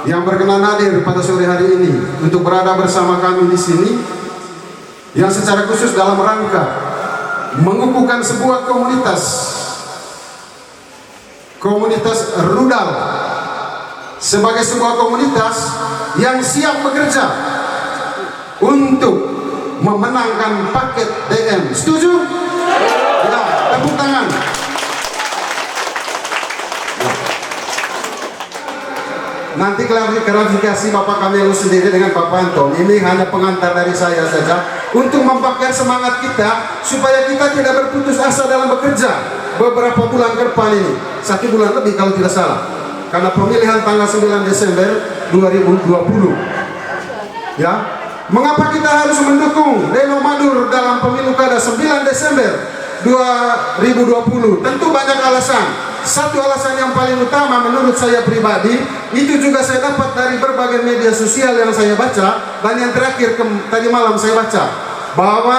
yang berkenan hadir pada sore hari ini untuk berada bersama kami di sini, yang secara khusus dalam rangka mengukuhkan sebuah komunitas rudal sebagai sebuah komunitas yang siap bekerja untuk memenangkan paket DM. Setuju? Ya, tepuk tangan. Nanti klarifikasi Bapak Kamilus sendiri dengan Bapak Anton. Ini hanya pengantar dari saya saja untuk membakar semangat kita supaya kita tidak berputus asa dalam bekerja beberapa bulan ke depan ini. 1 bulan lebih kalau tidak salah. Karena pemilihan tanggal 9 Desember 2020. Ya. Mengapa kita harus mendukung Deno Madur dalam pemilu kada 9 Desember 2020? Tentu banyak alasan. Satu alasan yang paling utama menurut saya pribadi, itu juga saya dapat dari berbagai media sosial yang saya baca, dan yang terakhir tadi malam saya baca, bahwa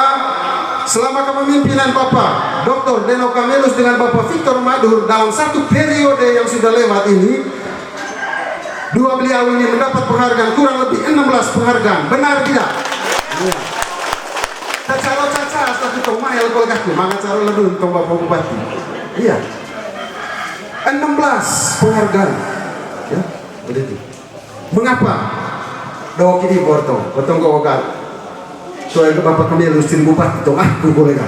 selama kepemimpinan Bapak Dr. Deno Kamilus dengan Bapak Victor Madur dalam satu periode yang sudah lewat ini, dua beliau ini mendapat penghargaan kurang lebih 16 penghargaan. Benar tidak? Ya. Cacaro caca satu tomael kolgaku, maka caro ledun tong Bapak Bupati. Iya. 16 penghargaan. Ya, begitu. Mengapa? Do kini borto, potong gogal. Soalnya Bapak Kamilus tin Bupati tong aku kolega.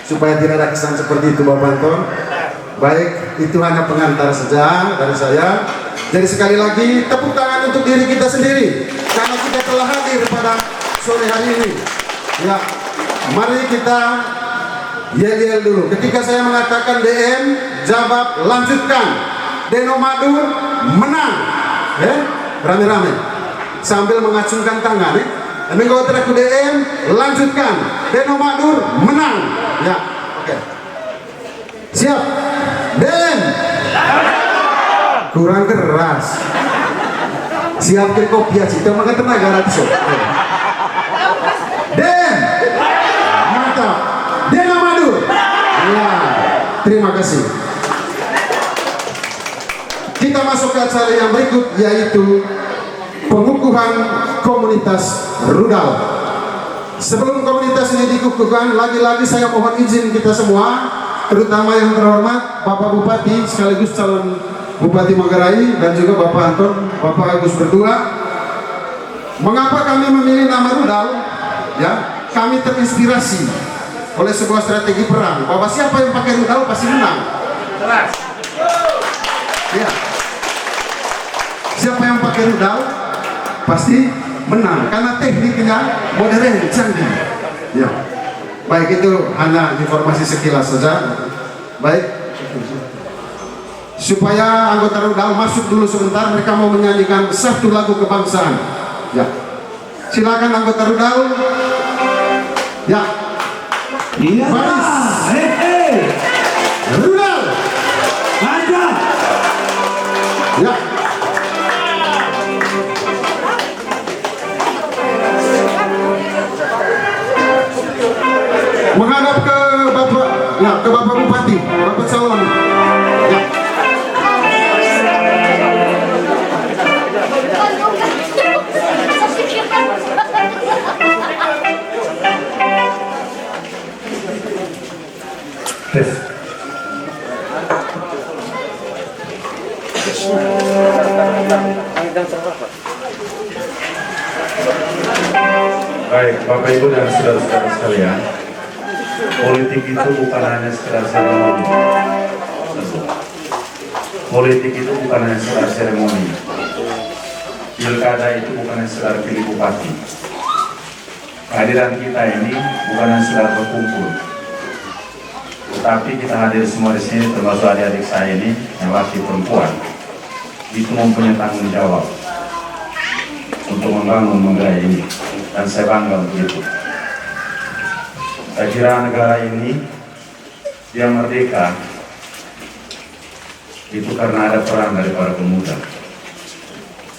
Supaya tidak ada kesan seperti itu Bapak Anton. Baik, itu hanya pengantar saja dari saya. Jadi sekali lagi tepuk tangan untuk diri kita sendiri karena kita telah hadir pada sore hari ini. Ya, mari kita yel-yel dulu. Ketika saya mengatakan DM, jawab lanjutkan. Deno Madur menang. Rame-rame sambil mengacungkan tangan. Kalau teraku DM, lanjutkan. Deno Madur menang. Ya, oke. Siap. DM. Kurang keras. Siap ke kopi aja. Kita makan tenaga ratus. DM. Mantap. Deno Madur. Ya, terima kasih. Kita masuk ke acara yang berikut, yaitu pengukuhan komunitas rudal. Sebelum komunitas ini dikukuhkan, lagi-lagi saya mohon izin kita semua, terutama yang terhormat Bapak Bupati sekaligus calon Bupati Manggarai dan juga Bapak Anton, Bapak Agus berdua. Mengapa kami memilih nama rudal? Ya, kami terinspirasi oleh sebuah strategi perang bahwa siapa yang pakai rudal pasti menang. Ya. Siapa yang pakai rudal pasti menang karena tekniknya modern, canggih. Ya. Baik, itu hanya informasi sekilas saja. Baik. Supaya anggota rudal masuk dulu sebentar, mereka mau menyanyikan satu lagu kebangsaan. Ya. Silakan anggota rudal. Ya. Iya, rudal. Aja. Ya. Menghadap ke Bapak, ya, ke Bapak Bupati, Bapak calon. Ya. Baik, Bapak Ibu dan saudara-saudara sekalian, politik itu bukan hanya sekedar seremoni. Politik itu bukan hanya sekedar seremoni. Pilkada itu bukan hanya sekedar pilih bupati. Kehadiran kita ini bukan hanya sekedar berkumpul, tetapi kita hadir semua di sini, termasuk adik-adik saya ini yang laki perempuan, itu mempunyai tanggung jawab untuk membangun Manggarai ini, dan saya bangga untuk itu. Saya kira negara ini yang merdeka itu karena ada peran dari para pemuda.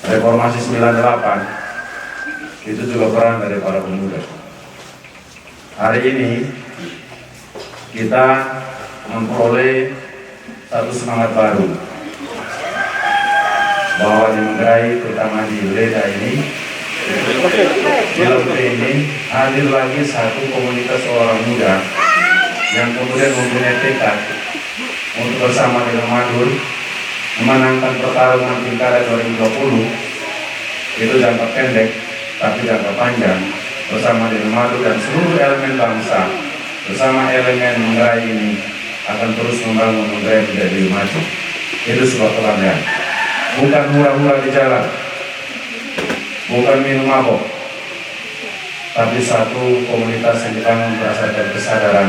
Reformasi 98 itu juga peran dari para pemuda. Hari ini kita memperoleh satu semangat baru bahwa di Manggarai, terutama di Leda ini, di Lempe ini hadir lagi satu komunitas orang muda yang kemudian mempunyai tekad untuk bersama dengan Madur memenangkan pertarungan pilkada 2020. Itu jangka pendek tapi jangka panjang, bersama dengan Madur dan seluruh elemen bangsa bersama elemen Manggarai ini akan terus membangun Manggarai menjadi lebih maju. Itu sebuah kebanggaan, bukan hura-hura di jalan, bukan minum mabok, tapi satu komunitas yang dibangun berdasarkan kesadaran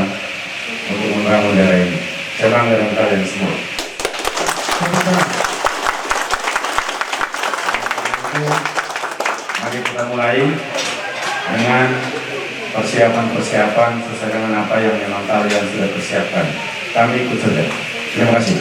untuk membangun daerah ini. Saya bangga dengan kalian semua. Mari kita mulai dengan persiapan sesuai dengan apa yang memang kalian sudah persiapkan. Kami ikut saja. Terima kasih.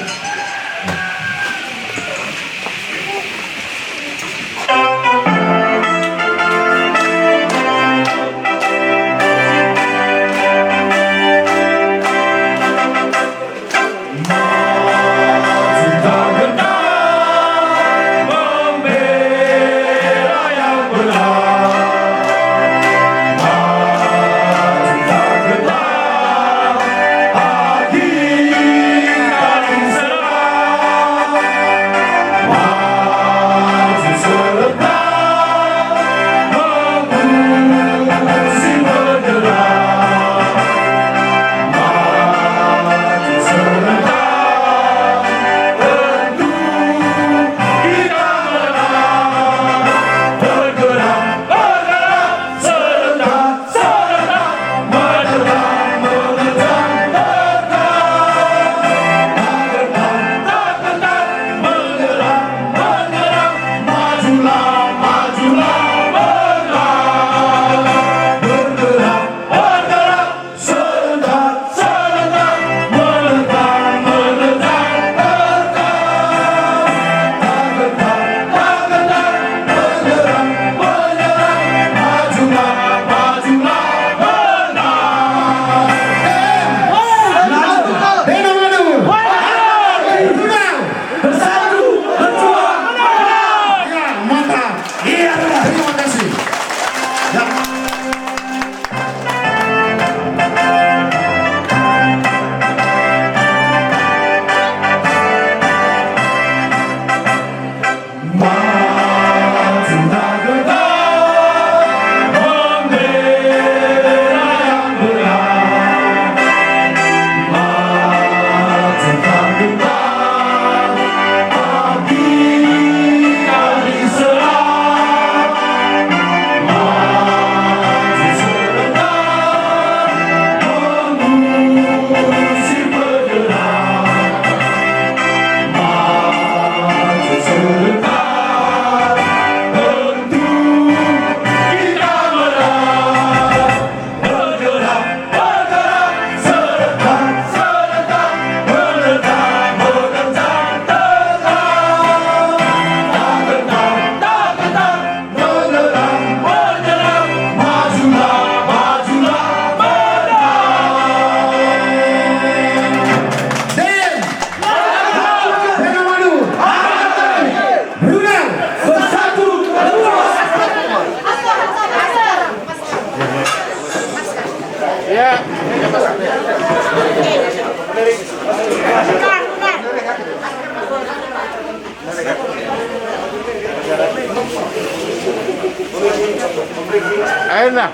Enak.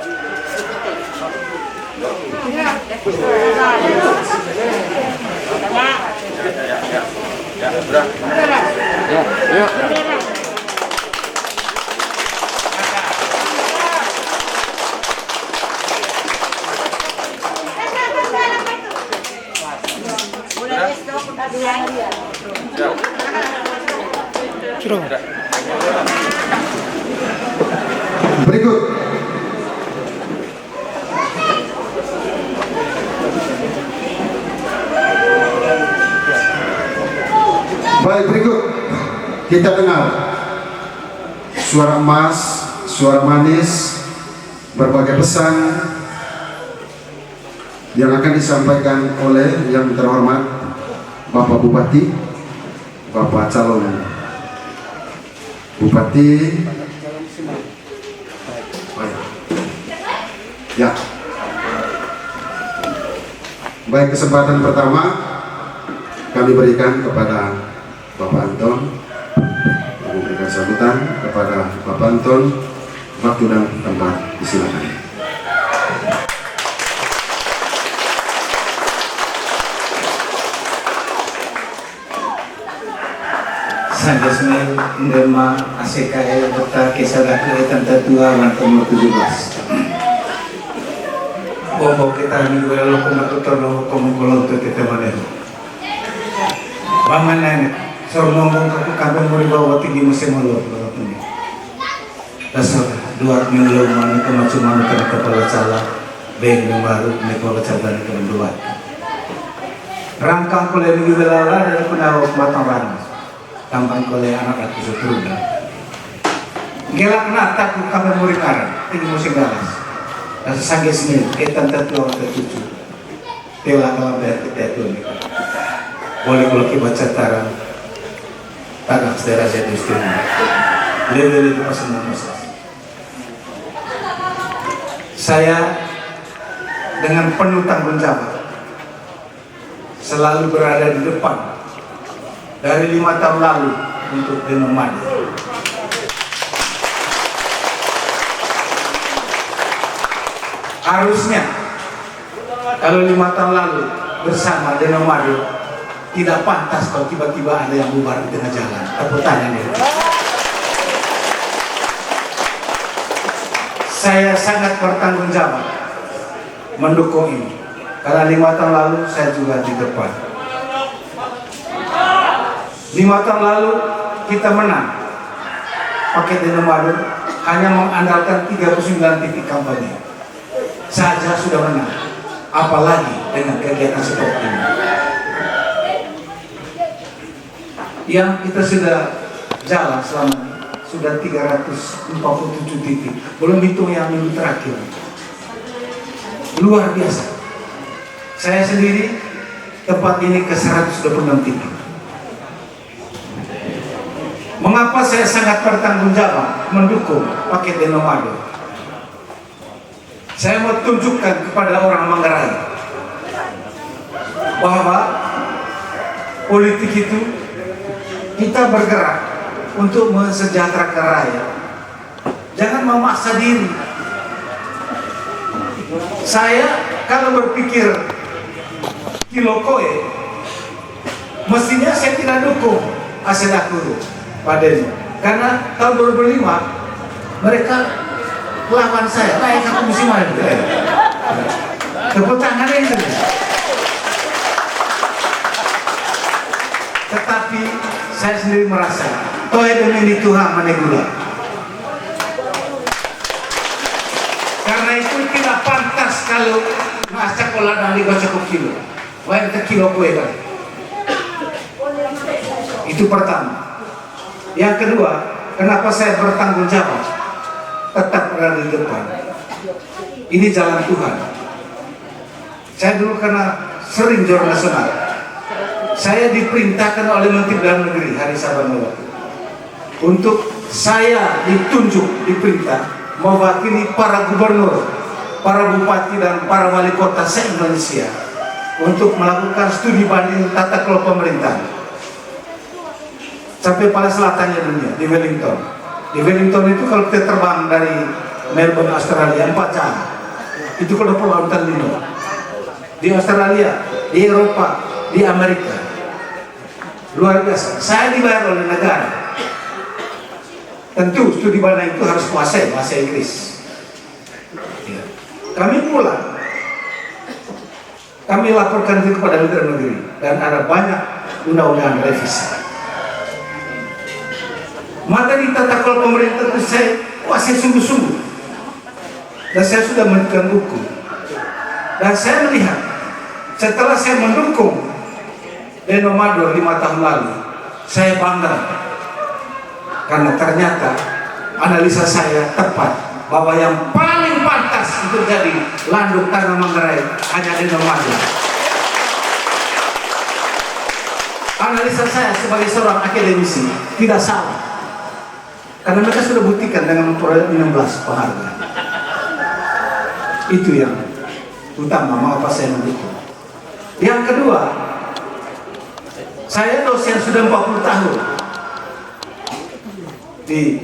Ya. Berikut kita dengar suara emas, suara manis, berbagai pesan yang akan disampaikan oleh yang terhormat Bapak Bupati, Bapak calon Bupati. Ya. Baik, kesempatan pertama kami berikan kepada Bapak Anton, memberikan sambutan kepada Bapak Anton. Waktu dan tempat disilakan. Sanjasmel Indema ACKL Kota Kesadaku Tanta Tua nomor 17. Bobo kita minggu lalu komuter lo komuter kita mana? Banganan sorong aku kabar muri bawa tinggi musim malu ini. Dasar dua minggu mana kemacuman kan kepala cala beng baru kepala cala kan dua. Rangkang kolej minggu lalu dari penawak matang rana. Tampang kolej anak aku seterusnya. Gelak nata aku kabar muri karan tinggi musim galas. Dan sangat senil kita tentu orang tertuju. Telah kalau berarti itu ni. Boleh kalau kita baca tarang tagak sedara saya istimewa. Level itu pasal masalah. Saya dengan penuh tanggung jawab selalu berada di depan dari 5 tahun lalu untuk Denomadi. Harusnya kalau 5 tahun lalu bersama Denomadi tidak pantas kalau tiba-tiba ada yang bubar di tengah jalan. Tepuk tangan ya. Saya sangat bertanggung jawab mendukung ini. Karena 5 tahun lalu saya juga di depan. 5 tahun lalu kita menang. Paket Denomadi hanya mengandalkan 39 titik kampanye saja sudah menang. Apalagi dengan kegiatan seperti ini. Yang kita sudah jalan selama ini sudah 347 titik, belum hitung yang minggu terakhir. Luar biasa. Saya sendiri tempat ini ke 126 titik. Mengapa saya sangat bertanggung jawab mendukung paket Denomadi? Saya mau tunjukkan kepada orang Manggarai bahwa politik itu kita bergerak untuk mensejahterakan rakyat. Jangan memaksa diri. Saya kalau berpikir kilo koe, mestinya saya tidak dukung Asedaku padanya. Karena tahun 2005 mereka lawan saya, kayak aku mesti maju. Tepuk tangan itu. Tetapi saya sendiri merasa toh demi Tuhan menegula. Karena itu tidak pantas kalau masa sekolah dan liga cukup kilo. Wah kita kilo kue kan. Itu pertama. Yang kedua, kenapa saya bertanggung jawab tetap berada di depan? Ini jalan Tuhan. Saya dulu karena sering juara nasional, saya diperintahkan oleh Menteri Dalam Negeri Hari Sabtu untuk saya ditunjuk, diperintah mewakili para gubernur, para bupati dan para wali kota se-Indonesia untuk melakukan studi banding tata kelola pemerintah sampai pada selatannya dunia di Wellington. Di Wellington itu kalau kita terbang dari Melbourne, Australia 4 jam, itu kalau Pulau Lino. Di Australia, di Eropa, di Amerika, luar biasa. Saya dibayar oleh negara. Tentu studi banding itu harus kuasai bahasa Inggris. Ya. Kami pulang, kami laporkan itu kepada Menteri Negeri dan ada banyak undang-undang revisi. Materi tata kelola pemerintah itu saya kuasai sungguh-sungguh, dan saya sudah menunjukkan buku. Dan saya melihat setelah saya mendukung Denomadi 5 tahun lalu, saya bangga karena ternyata analisa saya tepat bahwa yang paling pantas untuk jadi landuk tanah Manggarai hanya Denomadi. Analisa saya sebagai seorang akademisi tidak salah. Karena mereka sudah buktikan dengan memperoleh 16 penghargaan. Itu yang utama mengapa saya mendukung. Yang kedua, saya dosen sudah 40 tahun di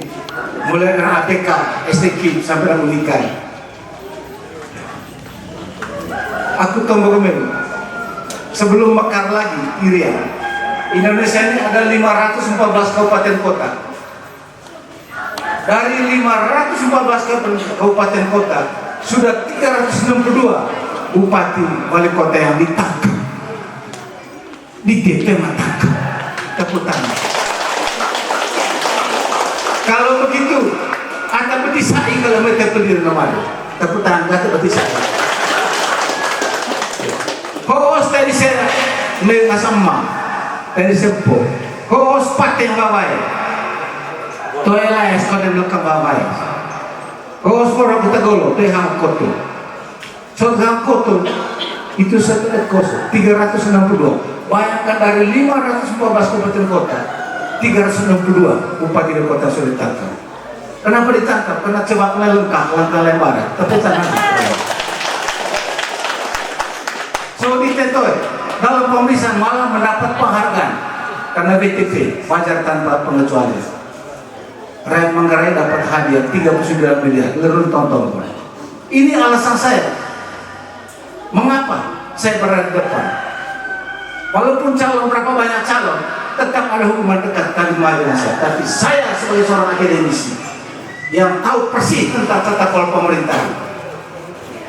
mulai dari ATK, STK sampai Unikai. Aku tombol Meru. Sebelum mekar lagi Irian, Indonesia ini ada 514 kabupaten kota. Dari 514 kabupaten kota, sudah 362 bupati wali kota yang ditangkap, di DP matangkap. Tepuk tangan. Kalau begitu, Anda betisai kalau mereka berdiri nomor. Tepuk tangan, Anda betisai. Hoos tadi saya mengasama, tadi sepo. Hoos pateng bawai. Toela es kode belakang bawai. Hoos orang kita golo, tehang koto. Sothang koto itu satu ekos 362. Bayangkan dari 514 kabupaten kota, 362 bupati dan kota sudah ditangkap. Kenapa ditangkap? Karena coba lengkap, langkah lebaran. Tapi tangan. So ditetoy dalam pemeriksaan malah mendapat penghargaan karena BTP wajar tanpa pengecualian. Rakyat Manggarai dapat hadiah 39 miliar. Lerun tonton. Ini alasan saya. Mengapa saya berada di depan? Walaupun calon berapa banyak calon, tetap ada hukuman dekat kali dengan saya. Tapi saya sebagai seorang akademisi yang tahu persis tentang tata kelola pemerintahan,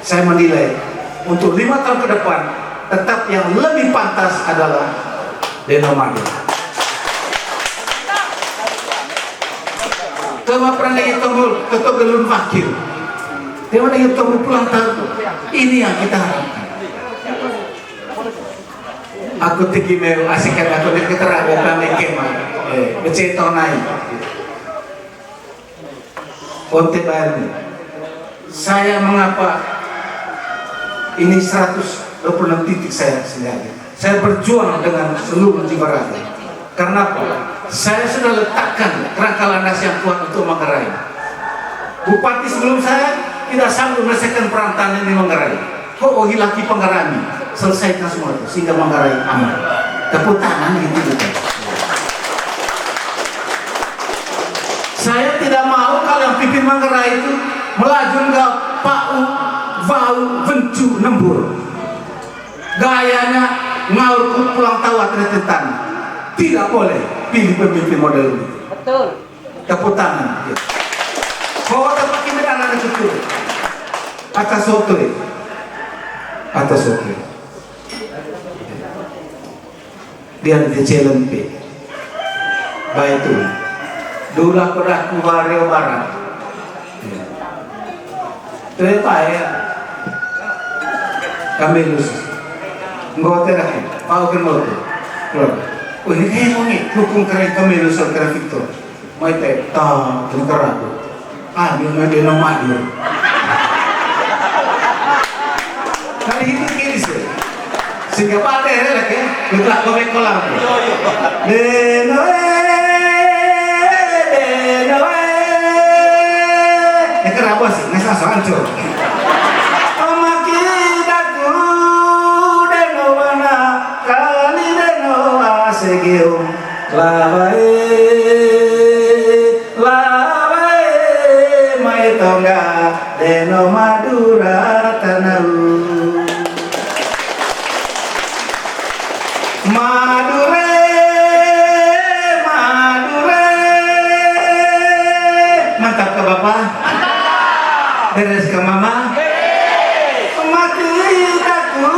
saya menilai untuk 5 tahun ke depan tetap yang lebih pantas adalah Deno Madur. Kema pernah lagi tombol ketok gelun fakir. Kema lagi tombol pulang tahun. Ini yang kita harapkan. Aku tinggi meru asikan aku di keterangan kami kema. Beceto naik. Onte bayar. Saya mengapa ini 126 titik saya sendiri. Saya berjuang dengan seluruh jiwa raga. Karena apa? Saya sudah letakkan kerangka landas yang kuat untuk Manggarai. Bupati sebelum saya tidak sanggup menyelesaikan perantahan di Manggarai. Kok hilaki Penggarami? Selesaikan semua itu sehingga Manggarai aman. Tepuk tangan gitu. Saya tidak mau kalau yang pimpin Manggarai itu melaju ke Pau, Vau, Vencu, Nembur. Gayanya ngaur pulang tawa tertentan. Tidak boleh pilih pemimpin model ini. Betul. Tepuk tangan. Kau dapat kimi anak itu. Atas soto. Atas soto. Dia di CLMP. Baik itu. Dulu aku dah keluar Riau Barat. Terlepas ya. Kami lulus. Enggak terakhir. Mau ke motor. Oh ini kayak mongit. Hukum keren kami lulus keren Victor. Mau itu tak tenggerak. Dia Deno Madur. Kali itu kiri sih. Sehingga pada hari lagi, kita komen kolam. Deno kenapa sih? Nggak soal cok. Omakidaku Deno mana kali Deno asegium lawae maitongga Deno Madura tanau Madure mantap ke bapak. Beres ke mama. Mati aku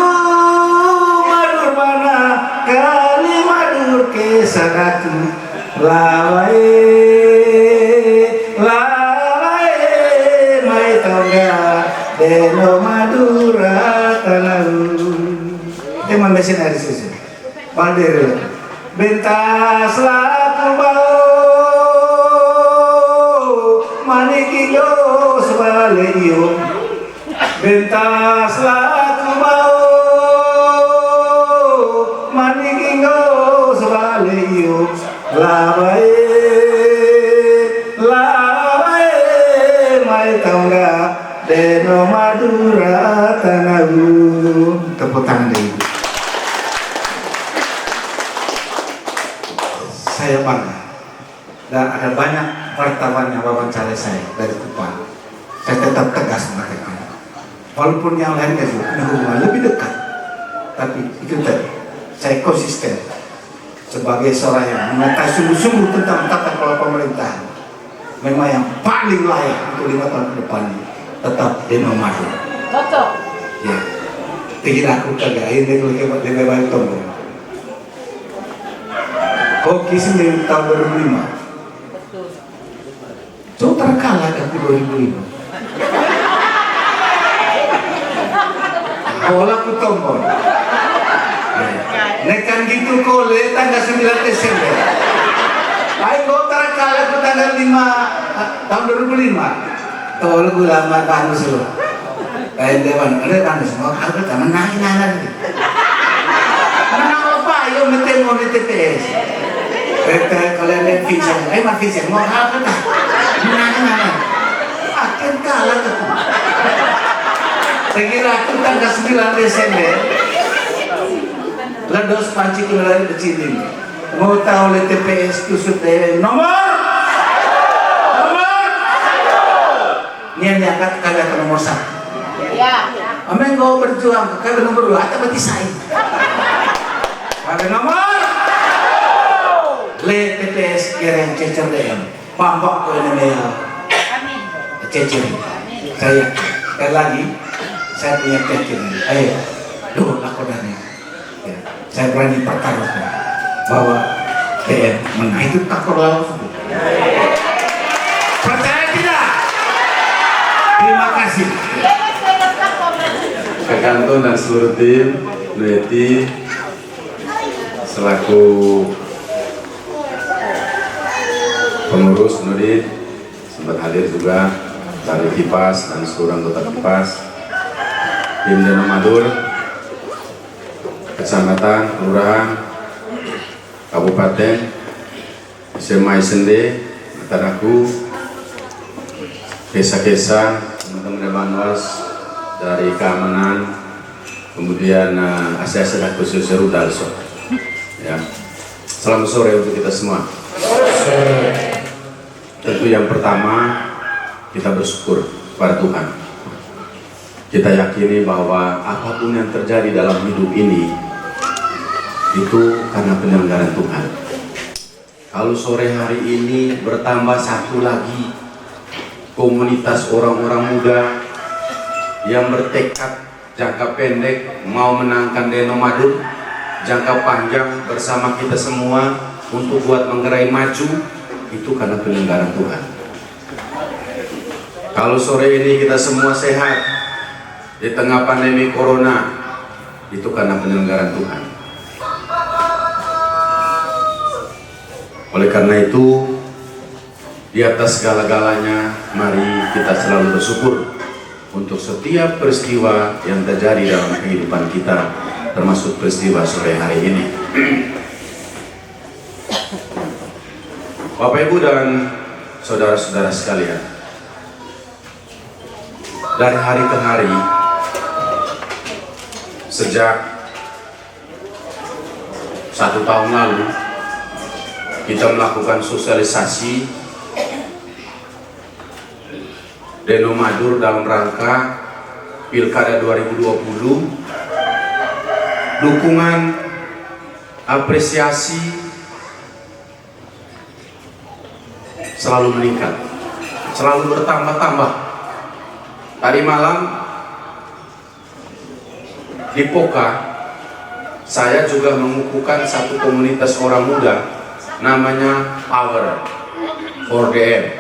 Madur mana kali Madur ke sanatu lawai mai tongga Deno Madura tanau. Tema mesin hari susu. Bandir. Bentas laku bau manikiyo sebaleyo. Bentas laku bau manikiyo sebaleyo. Labai Deno Madura tanahku. Tepuk tangan deh Ibu. Saya bangga dan ada banyak wartawan yang wawancara saya dari Kupang. Saya tetap tegas mengatakan, walaupun yang lain punya hubungan lebih dekat, tapi itu tadi saya konsisten sebagai seorang yang mengetahui sungguh-sungguh tentang tata kelola pemerintahan. Memang yang paling layak untuk 5 tahun ke depan tetap Deno Madura. Cocok. Ya, tinggi aku kagak ini lebih baik tombol. Hoki sendiri tahun 2005. Betul. Itu terkalah dari 2005. Awalnya aku tombol. Nekan gitu kole tanggal 9 Desember. Ayo terkalah aku tanggal 5 tahun 2005. Tol gue lama banget sih. Kayak dewan, ada kan semua hal kita menang. Menang apa? Ayo metemo di TPS. Kalian lihat Vincent, Mas Vincent mau apa dah? Menang. Akan kalah tuh. Saya kira aku tanggal 9 Desember ledos panci kembali ke Cili. Mau tahu oleh TPS itu sudah nomor. Ini yang diangkat kagak ke nomor 1. Ya. Amin kau berjuang ke nomor 2 atau berarti saya. Pada nomor le TPS keren cecer deh, pambak ke Indonesia. Amin. Cecer. Saya sekali lagi saya punya cecer. Ayo, doa aku dari. Ya, saya berani pertaruhkan bahwa TN menang itu tak perlu. Percaya tidak? Terima kasih. Kak Kanto dan seluruh tim Neti selaku pengurus Nudit sempat hadir juga dari Kipas dan seluruh anggota Kipas, tim Deno Madura, kecamatan, kelurahan, kabupaten, SMA Sende, Mataraku, desa-desa, teman-teman Banwas dari keamanan, kemudian asisten khusus Rudalso. Ya, selamat sore untuk kita semua. Tentu yang pertama kita bersyukur kepada Tuhan. Kita yakini bahwa apapun yang terjadi dalam hidup ini itu karena penyelenggaraan Tuhan. Kalau sore hari ini bertambah satu lagi komunitas orang-orang muda yang bertekad jangka pendek mau menangkan Deno Madura, jangka panjang bersama kita semua untuk buat menggerai maju, itu karena penyelenggaraan Tuhan. Kalau sore ini kita semua sehat di tengah pandemi corona, itu karena penyelenggaraan Tuhan. Oleh karena itu, di atas segala-galanya, mari kita selalu bersyukur untuk setiap peristiwa yang terjadi dalam kehidupan kita, termasuk peristiwa sore hari ini. Bapak Ibu dan saudara-saudara sekalian, dari hari ke hari, sejak 1 tahun lalu, kita melakukan sosialisasi Deno Madura dalam rangka Pilkada 2020, dukungan, apresiasi selalu meningkat, selalu bertambah-tambah. Tadi malam di Poka, saya juga mengukuhkan satu komunitas orang muda namanya Power for DM.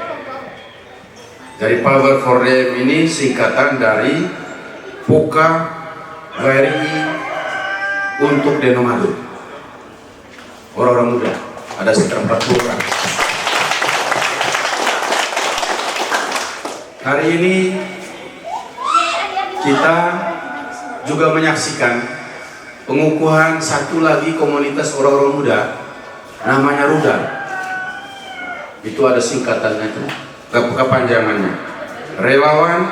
Dari Power for DM ini singkatan dari Poka WRI untuk Deno Madura. Orang-orang muda, ada sekitar 40 orang. Hari ini kita juga menyaksikan pengukuhan satu lagi komunitas orang-orang muda namanya Rudal. Itu ada singkatannya itu, kepanjangannya Relawan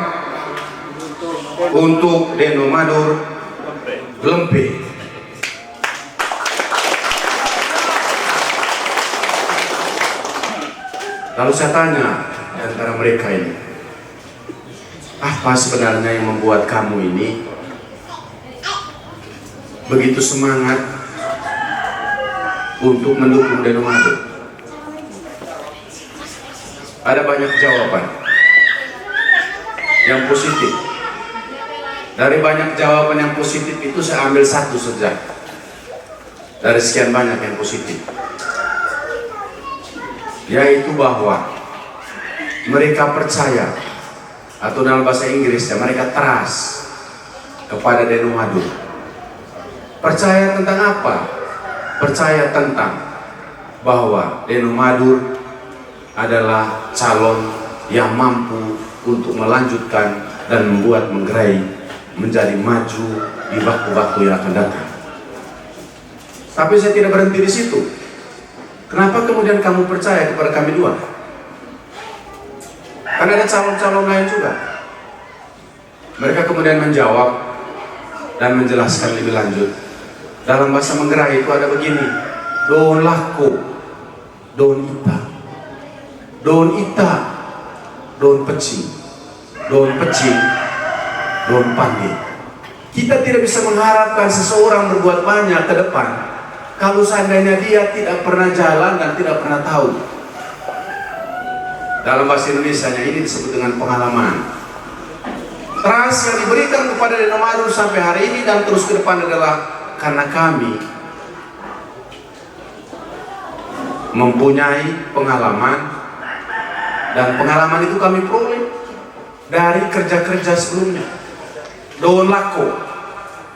untuk Deno Madur Lempe. Lalu saya tanya di antara mereka ini, apa sebenarnya yang membuat kamu ini begitu semangat untuk mendukung Deno Madur? Ada banyak jawaban yang positif. Dari banyak jawaban yang positif itu saya ambil satu saja dari sekian banyak yang positif, yaitu bahwa mereka percaya, atau dalam bahasa Inggrisnya mereka trust kepada Deno Madur. Percaya tentang apa? Percaya tentang bahwa Deno Madur adalah calon yang mampu untuk melanjutkan dan membuat Manggarai menjadi maju di waktu-waktu yang akan datang. Tapi saya tidak berhenti di situ. Kenapa kemudian kamu percaya kepada kami dua? Karena ada calon-calon lain juga. Mereka kemudian menjawab dan menjelaskan lebih lanjut. Dalam bahasa Manggarai itu ada begini: Don lako, don ita, don ita, don pecing, don pecing, don pandai. Kita tidak bisa mengharapkan seseorang berbuat banyak ke depan kalau seandainya dia tidak pernah jalan dan tidak pernah tahu. Dalam bahasa Indonesianya ini disebut dengan pengalaman. Trust yang diberikan kepada Deno Madur sampai hari ini dan terus ke depan adalah karena kami mempunyai pengalaman, dan pengalaman itu kami peroleh dari kerja-kerja sebelumnya. Don lako.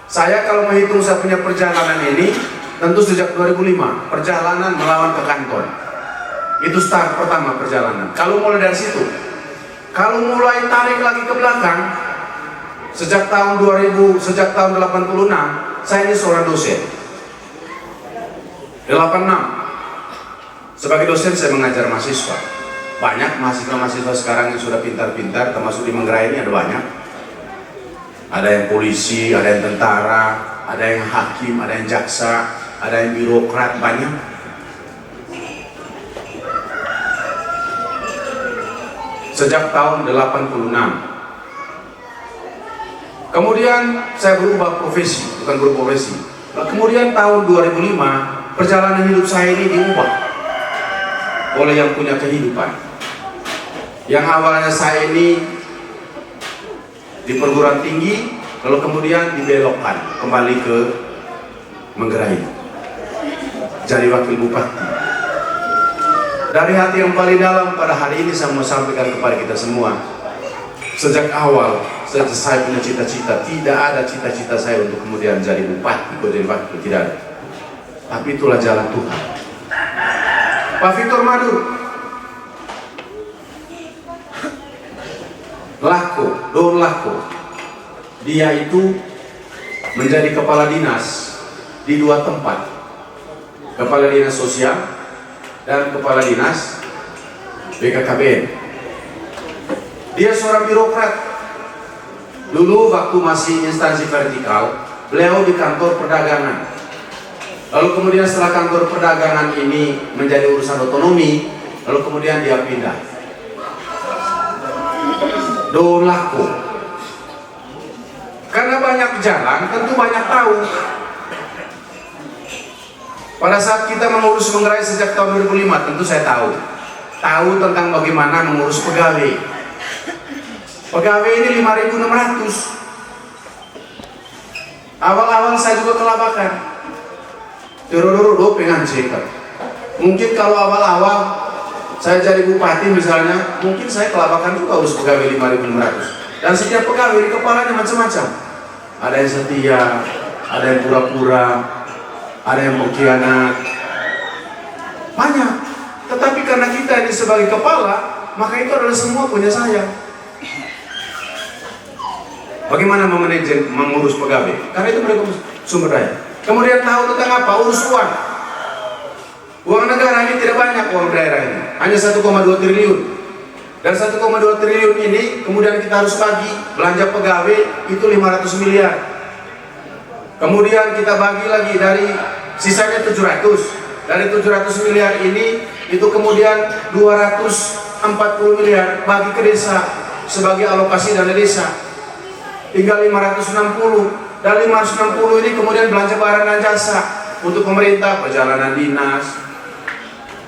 Saya kalau menghitung saya punya perjalanan ini, tentu sejak 2005 perjalanan melawan ke kantor. Itu start pertama perjalanan. Kalau mulai dari situ, kalau mulai tarik lagi ke belakang, sejak tahun 2000, sejak tahun 86, saya ini seorang dosen. 86, sebagai dosen saya mengajar mahasiswa. Banyak mahasiswa-mahasiswa sekarang yang sudah pintar-pintar, termasuk di Manggarai ini ada banyak. Ada yang polisi, ada yang tentara, ada yang hakim, ada yang jaksa, ada yang birokrat, banyak. Sejak tahun 86. Kemudian saya berubah profesi, bukan berprofesi. Kemudian tahun 2005, perjalanan hidup saya ini diubah oleh yang punya kehidupan. Yang awalnya saya ini di perguruan tinggi, lalu kemudian dibelokkan kembali ke Manggarai, jadi wakil bupati. Dari hati yang paling dalam pada hari ini saya mau sampaikan kepada kita semua, sejak awal saya punya cita-cita. Tidak ada cita-cita saya untuk kemudian jadi bupati atau jadi wakil, tidak ada. Tapi itulah jalan Tuhan. Pak Victor Madur lako, don lako, dia itu menjadi kepala dinas di dua tempat, kepala dinas sosial dan kepala dinas BKKBN. Dia seorang birokrat. Dulu waktu masih instansi vertikal, beliau di kantor perdagangan. Lalu kemudian setelah kantor perdagangan ini menjadi urusan otonomi, lalu kemudian dia pindah. Don lako. Karena banyak jalan, tentu banyak tahu. Pada saat kita mengurus Manggarai sejak tahun 2005, tentu saya tahu tentang bagaimana mengurus pegawai. Pegawai ini 5.600. Awal-awal saya juga kelabakan. Terus pengen cekat. Mungkin kalau awal-awal saya jadi bupati misalnya, mungkin saya kelabakan juga urus pegawai 5.600. Dan setiap pegawai di kepalanya macam-macam. Ada yang setia, ada yang pura-pura, ada yang berkhianat, banyak. Tetapi karena kita ini sebagai kepala, maka itu adalah semua punya saya. Bagaimana mengurus pegawai? Karena itu mereka sumber daya. Kemudian tahu tentang apa? Urus uang. Uang negara ini tidak banyak, uang daerah ini hanya 1,2 triliun. Dan 1,2 triliun ini kemudian kita harus bagi belanja pegawai itu 500 miliar. Kemudian kita bagi lagi dari sisanya 700. Dari 700 miliar ini itu kemudian 240 miliar bagi ke desa sebagai alokasi dana desa. Tinggal 560. Dan 560 ini kemudian belanja barang dan jasa untuk pemerintah, perjalanan dinas,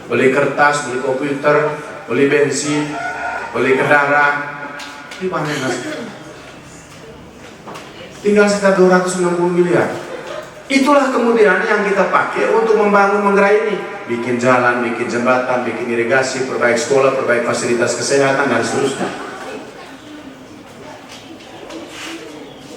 beli kertas, beli komputer, beli bensin, beli kendaraan. Ini panen nasi. Tinggal sekitar 260 miliar. Itulah kemudian yang kita pakai untuk membangun Manggarai ini. Bikin jalan, bikin jembatan, bikin irigasi, perbaiki sekolah, perbaiki fasilitas kesehatan, dan seterusnya.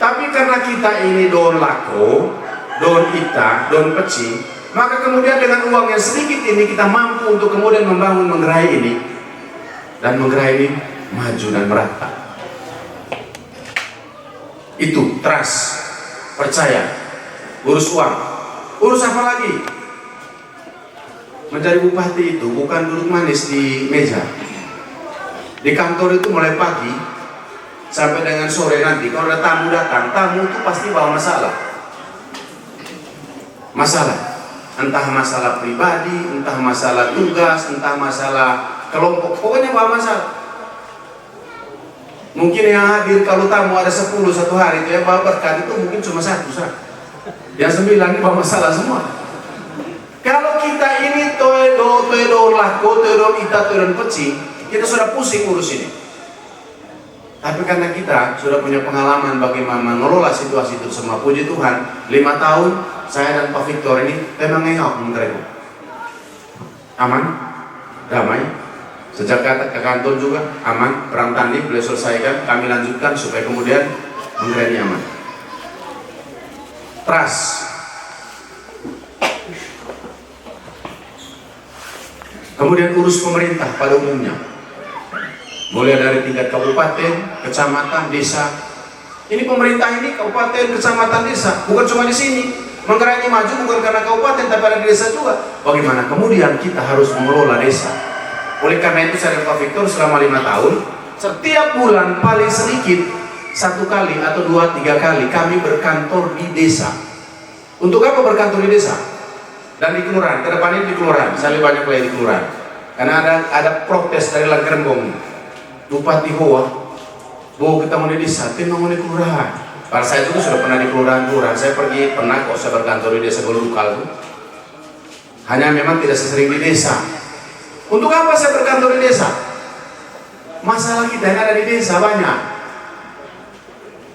Tapi karena kita ini don lako, don ita, don peci, maka kemudian dengan uang yang sedikit ini kita mampu untuk kemudian membangun Manggarai ini. Dan Manggarai ini maju dan merata. Itu trust, percaya, urus uang, urus apa lagi? Menjadi bupati itu bukan duduk manis di meja. Di kantor itu mulai pagi sampai dengan sore nanti, kalau ada tamu datang, tamu itu pasti bawa masalah. Masalah, entah masalah pribadi, entah masalah tugas, entah masalah kelompok, pokoknya bawa masalah. Mungkin yang hadir kalau tamu ada 10 satu hari itu yang bawa berkat itu mungkin cuma 1 saja. Yang 9 ini bawa masalah semua. Kalau kita ini toedo lako, toedo ita, toedo peci, kita sudah pusing urus ini. Tapi karena kita sudah punya pengalaman bagaimana mengelola situasi itu semua, puji Tuhan, 5 tahun saya dan Pak Victor ini memang ngengok menerima. Aman, damai. Sejak ke kantor juga aman, perang tanding boleh selesaikan, kami lanjutkan supaya kemudian Manggarai ini aman. Trust. Kemudian urus pemerintah pada umumnya. Mulai dari tingkat kabupaten, kecamatan, desa. Ini pemerintah ini kabupaten, kecamatan, desa. Bukan cuma di sini. Manggarai ini maju bukan karena kabupaten, tapi ada di desa juga. Bagaimana kemudian kita harus mengelola desa. Oleh karena itu saya dan Pak Victor selama 5 tahun, setiap bulan paling sedikit 1 kali atau 2-3 kali kami berkantor di desa. Untuk apa berkantor di desa? Dan di kelurahan, ke depan ini di kelurahan, saya lebih banyak lagi di kelurahan. Karena ada protes dari Langgerembong, Bupati Hoa, bahwa kita mau di desa, tim mau di kelurahan. Pada saya itu sudah pernah di kelurahan, saya pernah kok saya berkantor di desa Golukal itu. Hanya memang tidak sesering di desa. Untuk apa saya berkantor di desa? Masalah kita yang ada di desa banyak.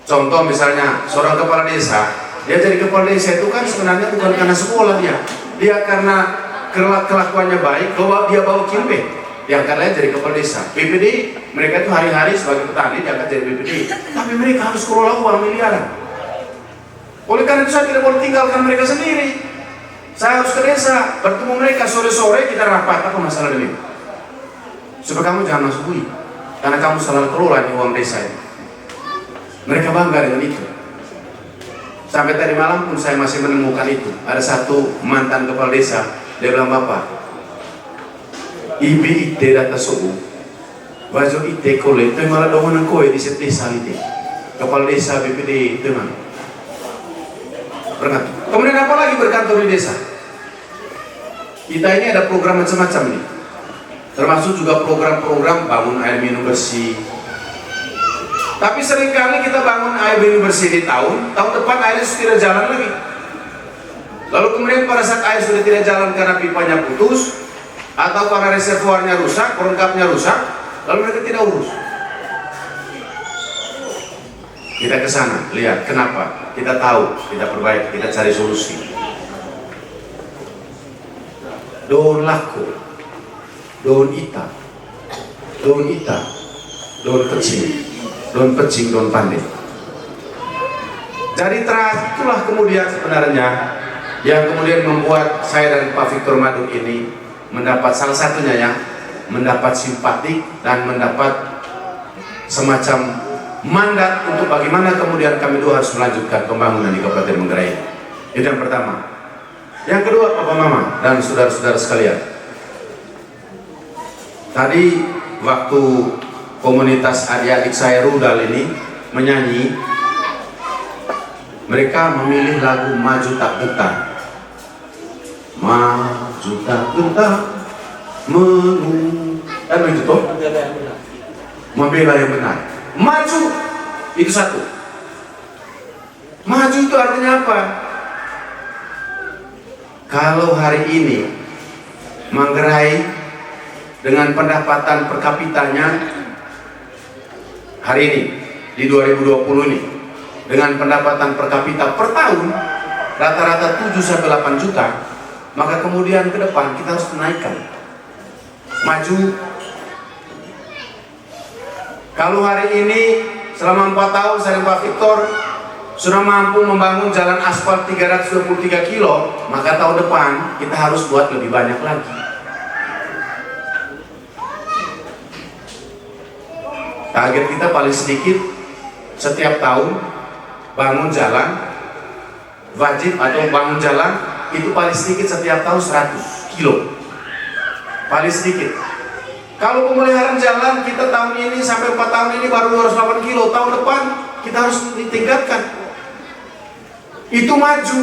Contoh misalnya seorang kepala desa, dia jadi kepala desa itu kan sebenarnya bukan karena sekolah dia karena kelakuannya baik, dia bawa kimpe, diangkatnya jadi kepala desa. BPD, mereka itu hari-hari sebagai petani diangkat jadi BPD, tapi mereka harus kelola uang miliaran. Oleh karena itu saya tidak boleh tinggalkan mereka sendiri. Saya harus ke desa, bertemu mereka sore-sore, kita rapat apa masalah ini. Supaya kamu jangan masuk bui, karena kamu salah kelola di uang desa ini. Mereka bangga dengan itu. Sampai tadi malam pun saya masih menemukan itu. Ada satu mantan kepala desa, dia bilang, Bapak, ibi ite data subuh, wajo ite kole, itu malah dongan kowe di set desa ite. Kepala desa BPD itu mana? Berkantor. Kemudian apa lagi berkantor di desa? Kita ini ada program macam-macam ini, termasuk juga program-program bangun air minum bersih. Tapi seringkali kita bangun air minum bersih di tahun depan airnya sudah tidak jalan lagi. Lalu kemudian pada saat air sudah tidak jalan karena pipanya putus atau karena reservoirnya rusak, perlengkapnya rusak, lalu mereka tidak urus. Kita ke sana, lihat kenapa, kita tahu, kita perbaiki, kita cari solusi. Don lako, don ita, don pecing, don pandai. Jadi itulah kemudian sebenarnya yang kemudian membuat saya dan Pak Victor Maduk ini mendapat salah satunya ya, mendapat simpatik dan mendapat semacam mandat untuk bagaimana kemudian kami dua harus melanjutkan pembangunan di Kabupaten Manggarai. Itu yang pertama. Yang kedua, Papa Mama dan saudara-saudara sekalian. Tadi waktu komunitas adik-adik saya rudal ini menyanyi, mereka memilih lagu Maju Tak Gentar. Maju tak gentar, kan begitu toh? Membela yang benar. Maju itu satu. Maju itu artinya apa? Kalau hari ini Manggarai dengan pendapatan per kapitanya hari ini di 2020 ini dengan pendapatan per kapita per tahun rata-rata 7 sampai 8 juta, maka kemudian ke depan kita harus menaikkan. Maju. Kalau hari ini selama 4 tahun saya dan Pak Victor sudah mampu membangun jalan aspal 323 kilo, maka tahun depan kita harus buat lebih banyak lagi. Target kita paling sedikit setiap tahun bangun jalan wajib atau bangun jalan itu paling sedikit setiap tahun 100 kilo. Paling sedikit. Kalau pemeliharaan jalan kita tahun ini sampai 4 tahun ini baru 208 kilo, tahun depan kita harus ditingkatkan. Itu maju.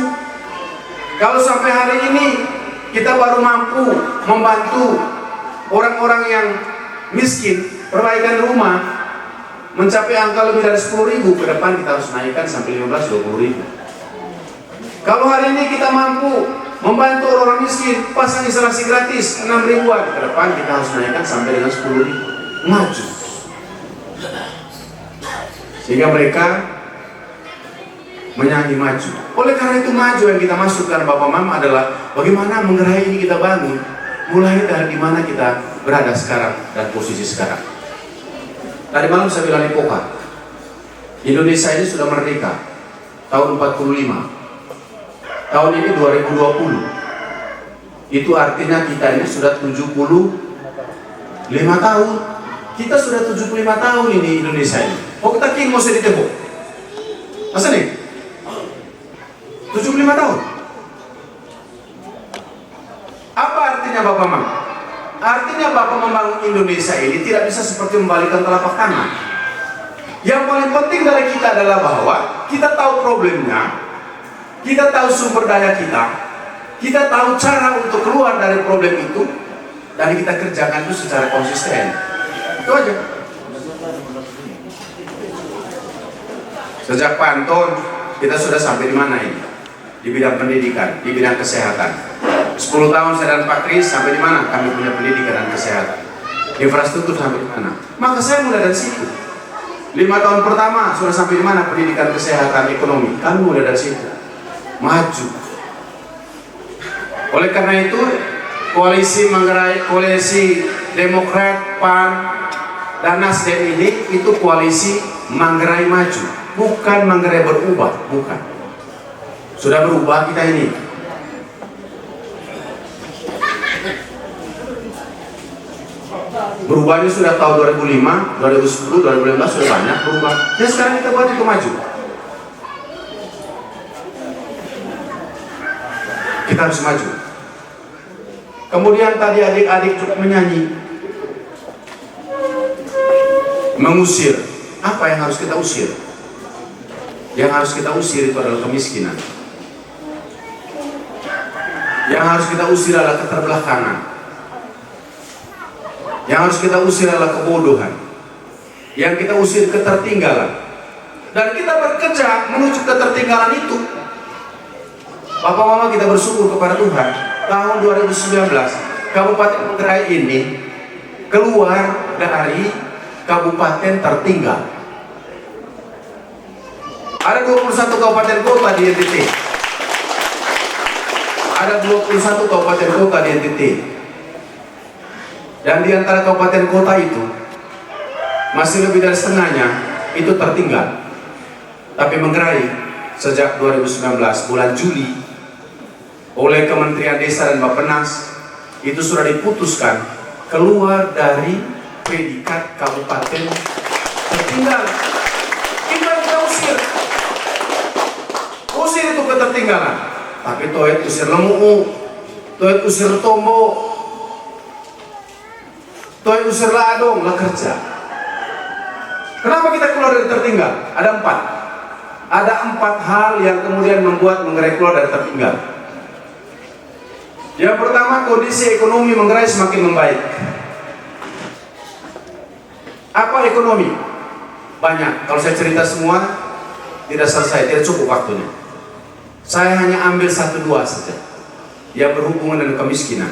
Kalau sampai hari ini kita baru mampu membantu orang-orang yang miskin, perbaikan rumah mencapai angka lebih dari 10.000, ke depan kita harus naikkan sampai 15-20.000. Kalau hari ini kita mampu membantu orang miskin pasang instalasi gratis 6.000-an, ke depan kita harus naikkan sampai dengan 10.000. Maju. Sehingga mereka menyanyi maju. Oleh karena itu maju yang kita masukkan Bapak Mama adalah bagaimana Manggarai ini kita bangun mulai dari dimana kita berada sekarang dan posisi sekarang. Tadi malam saya bilang di Poka, Indonesia ini sudah merdeka tahun 45. Tahun ini 2020. Itu artinya kita ini sudah 75 tahun. Kita sudah 75 tahun ini Indonesia ini. Oh kita kini mau sedih tembok. Masa nih? 75 tahun. Apa artinya Bapak Mam? Artinya Bapak membangun Indonesia ini tidak bisa seperti membalikan telapak tangan. Yang paling penting dari kita adalah bahwa kita tahu problemnya, kita tahu sumber daya kita tahu cara untuk keluar dari problem itu, dan kita kerjakan itu secara konsisten. Itu aja. Sejak Pak Anton, kita sudah sampai di mana ini? Di bidang pendidikan, di bidang kesehatan. 10 tahun saya dan Pak Kris sampai di mana? Kami punya pendidikan dan kesehatan. Infrastruktur sampai di mana? Maka saya mulai dari situ. 5 tahun pertama sudah sampai di mana? Pendidikan, kesehatan, ekonomi. Kami mulai dari situ. Maju. Oleh karena itu, koalisi Manggarai, koalisi Demokrat, PAN, dan Nasdem ini itu koalisi Manggarai maju, bukan Manggarai berubah, bukan. Sudah berubah kita ini. Berubahnya sudah tahun 2005, 2010, 2015 sudah banyak berubah. Ya sekarang kita buat itu maju. Kita harus maju. Kemudian tadi adik-adik juga menyanyi, mengusir. Apa yang harus kita usir? Yang harus kita usir itu adalah kemiskinan. Yang harus kita usir adalah keterbelakangan. Yang harus kita usir adalah kebodohan. Yang kita usir ketertinggalan. Dan kita bekerja menuju ketertinggalan itu. Bapak Mama kita bersyukur kepada Tuhan. Tahun 2019 Kabupaten Manggarai ini keluar dari kabupaten tertinggal. Ada 21 kabupaten kota di NTT. Ada 21 kabupaten kota di NTT. Dan di antara kabupaten kota itu masih lebih dari setengahnya itu tertinggal. Tapi Manggarai sejak 2019 bulan Juli oleh Kementerian Desa dan Bappenas itu sudah diputuskan keluar dari predikat kabupaten tertinggal. Kita usir. Usir itu ketertinggalan. Tapi toet usir Lemuu, toet usir Tombo, toet usir Ladong lah kerja. Kenapa kita keluar dari tertinggal? Ada 4. Ada 4 hal yang kemudian membuat Manggarai keluar dari tertinggal. Yang pertama, kondisi ekonomi Manggarai semakin membaik. Apa ekonomi? Banyak. Kalau saya cerita semua tidak selesai, tidak cukup waktunya. Saya hanya ambil 1-2 saja yang berhubungan dengan kemiskinan.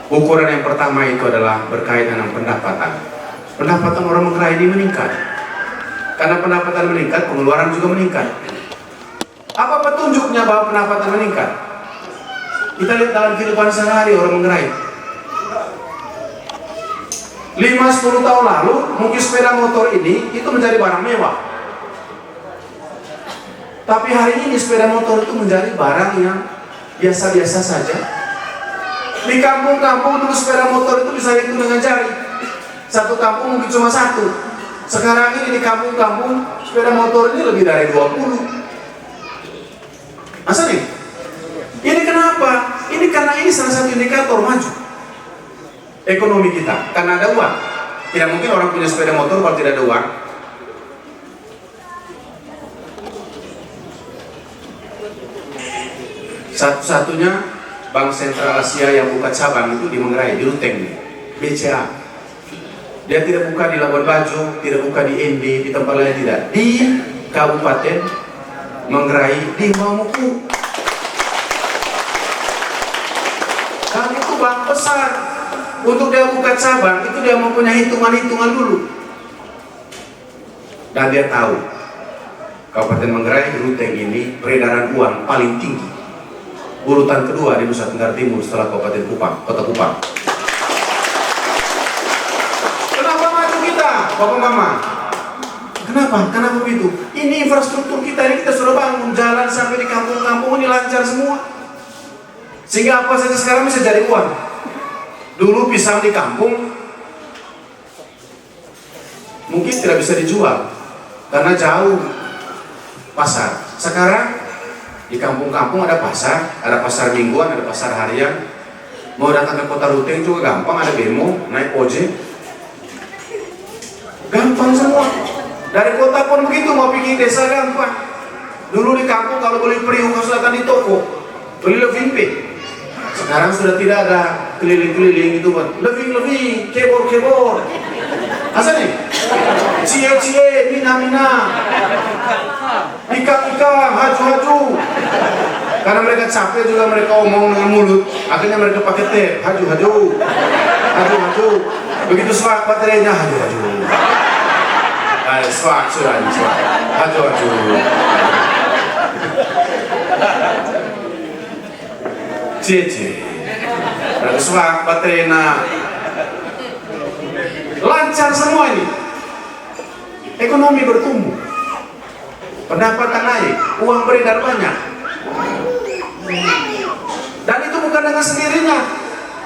Ukuran yang pertama itu adalah berkaitan dengan pendapatan. Pendapatan orang Manggarai ini meningkat. Karena pendapatan meningkat, pengeluaran juga meningkat. Apa petunjuknya bahwa pendapatan meningkat? Kita lihat dalam kehidupan sehari orang Manggarai. 5-10 tahun lalu, mungkin sepeda motor ini itu menjadi barang mewah. Tapi hari ini sepeda motor itu menjadi barang yang biasa-biasa saja. Di kampung-kampung dulu sepeda motor itu bisa dihitung dengan jari. Satu kampung mungkin cuma 1. Sekarang ini di kampung-kampung sepeda motor ini lebih dari 20. Masa nih? Ini kenapa? Ini karena ini salah satu indikator maju ekonomi kita, karena ada uang. Tidak mungkin orang punya sepeda motor kalau tidak ada uang. Satu-satunya Bank Sentral Asia yang buka cabang itu di Manggarai, di Ruteng, BCA. Dia tidak buka di Labuan Bajo, tidak buka di ND, di tempat lain tidak. Di Kabupaten Manggarai, di Mamuku. Dan itu bank besar. Untuk dia buka cabang, itu dia mempunyai hitungan-hitungan dulu. Dan dia tahu, Kabupaten Manggarai, Ruteng ini peredaran uang paling tinggi. Urutan kedua di Nusa Tenggara Timur setelah Kabupaten Kupang, Kota Kupang. Kenapa maju kita, Bapak Mama? Kenapa? Kenapa begitu? Ini infrastruktur kita ini kita sudah bangun, jalan sampai di kampung-kampung ini lancar semua. Sehingga apa saja sekarang bisa jadi uang. Dulu pisang di kampung mungkin tidak bisa dijual karena jauh pasar. Sekarang di kampung-kampung ada pasar mingguan, ada pasar harian. Mau datang ke kota Ruteng juga gampang, ada bemo, naik ojek. Gampang semua. Dari kota pun begitu, mau pergi desa gampang. Dulu di kampung kalau beli periuk harus datang di toko, beli levimpe. Sekarang sudah tidak ada keliling-keliling itu buat lebih kebor. Asa nih? Cie, mina. Ika, haju. Karena mereka capek juga mereka omong dengan mulut, akhirnya mereka pakai teh, haju. Begitu swak baterainya, haju. Swak, haju. Cie. Ada swak baterainya. Lancar semua ini. Ekonomi bertumbuh. Pendapatan naik, uang beredar banyak. Dan itu bukan dengan sendirinya.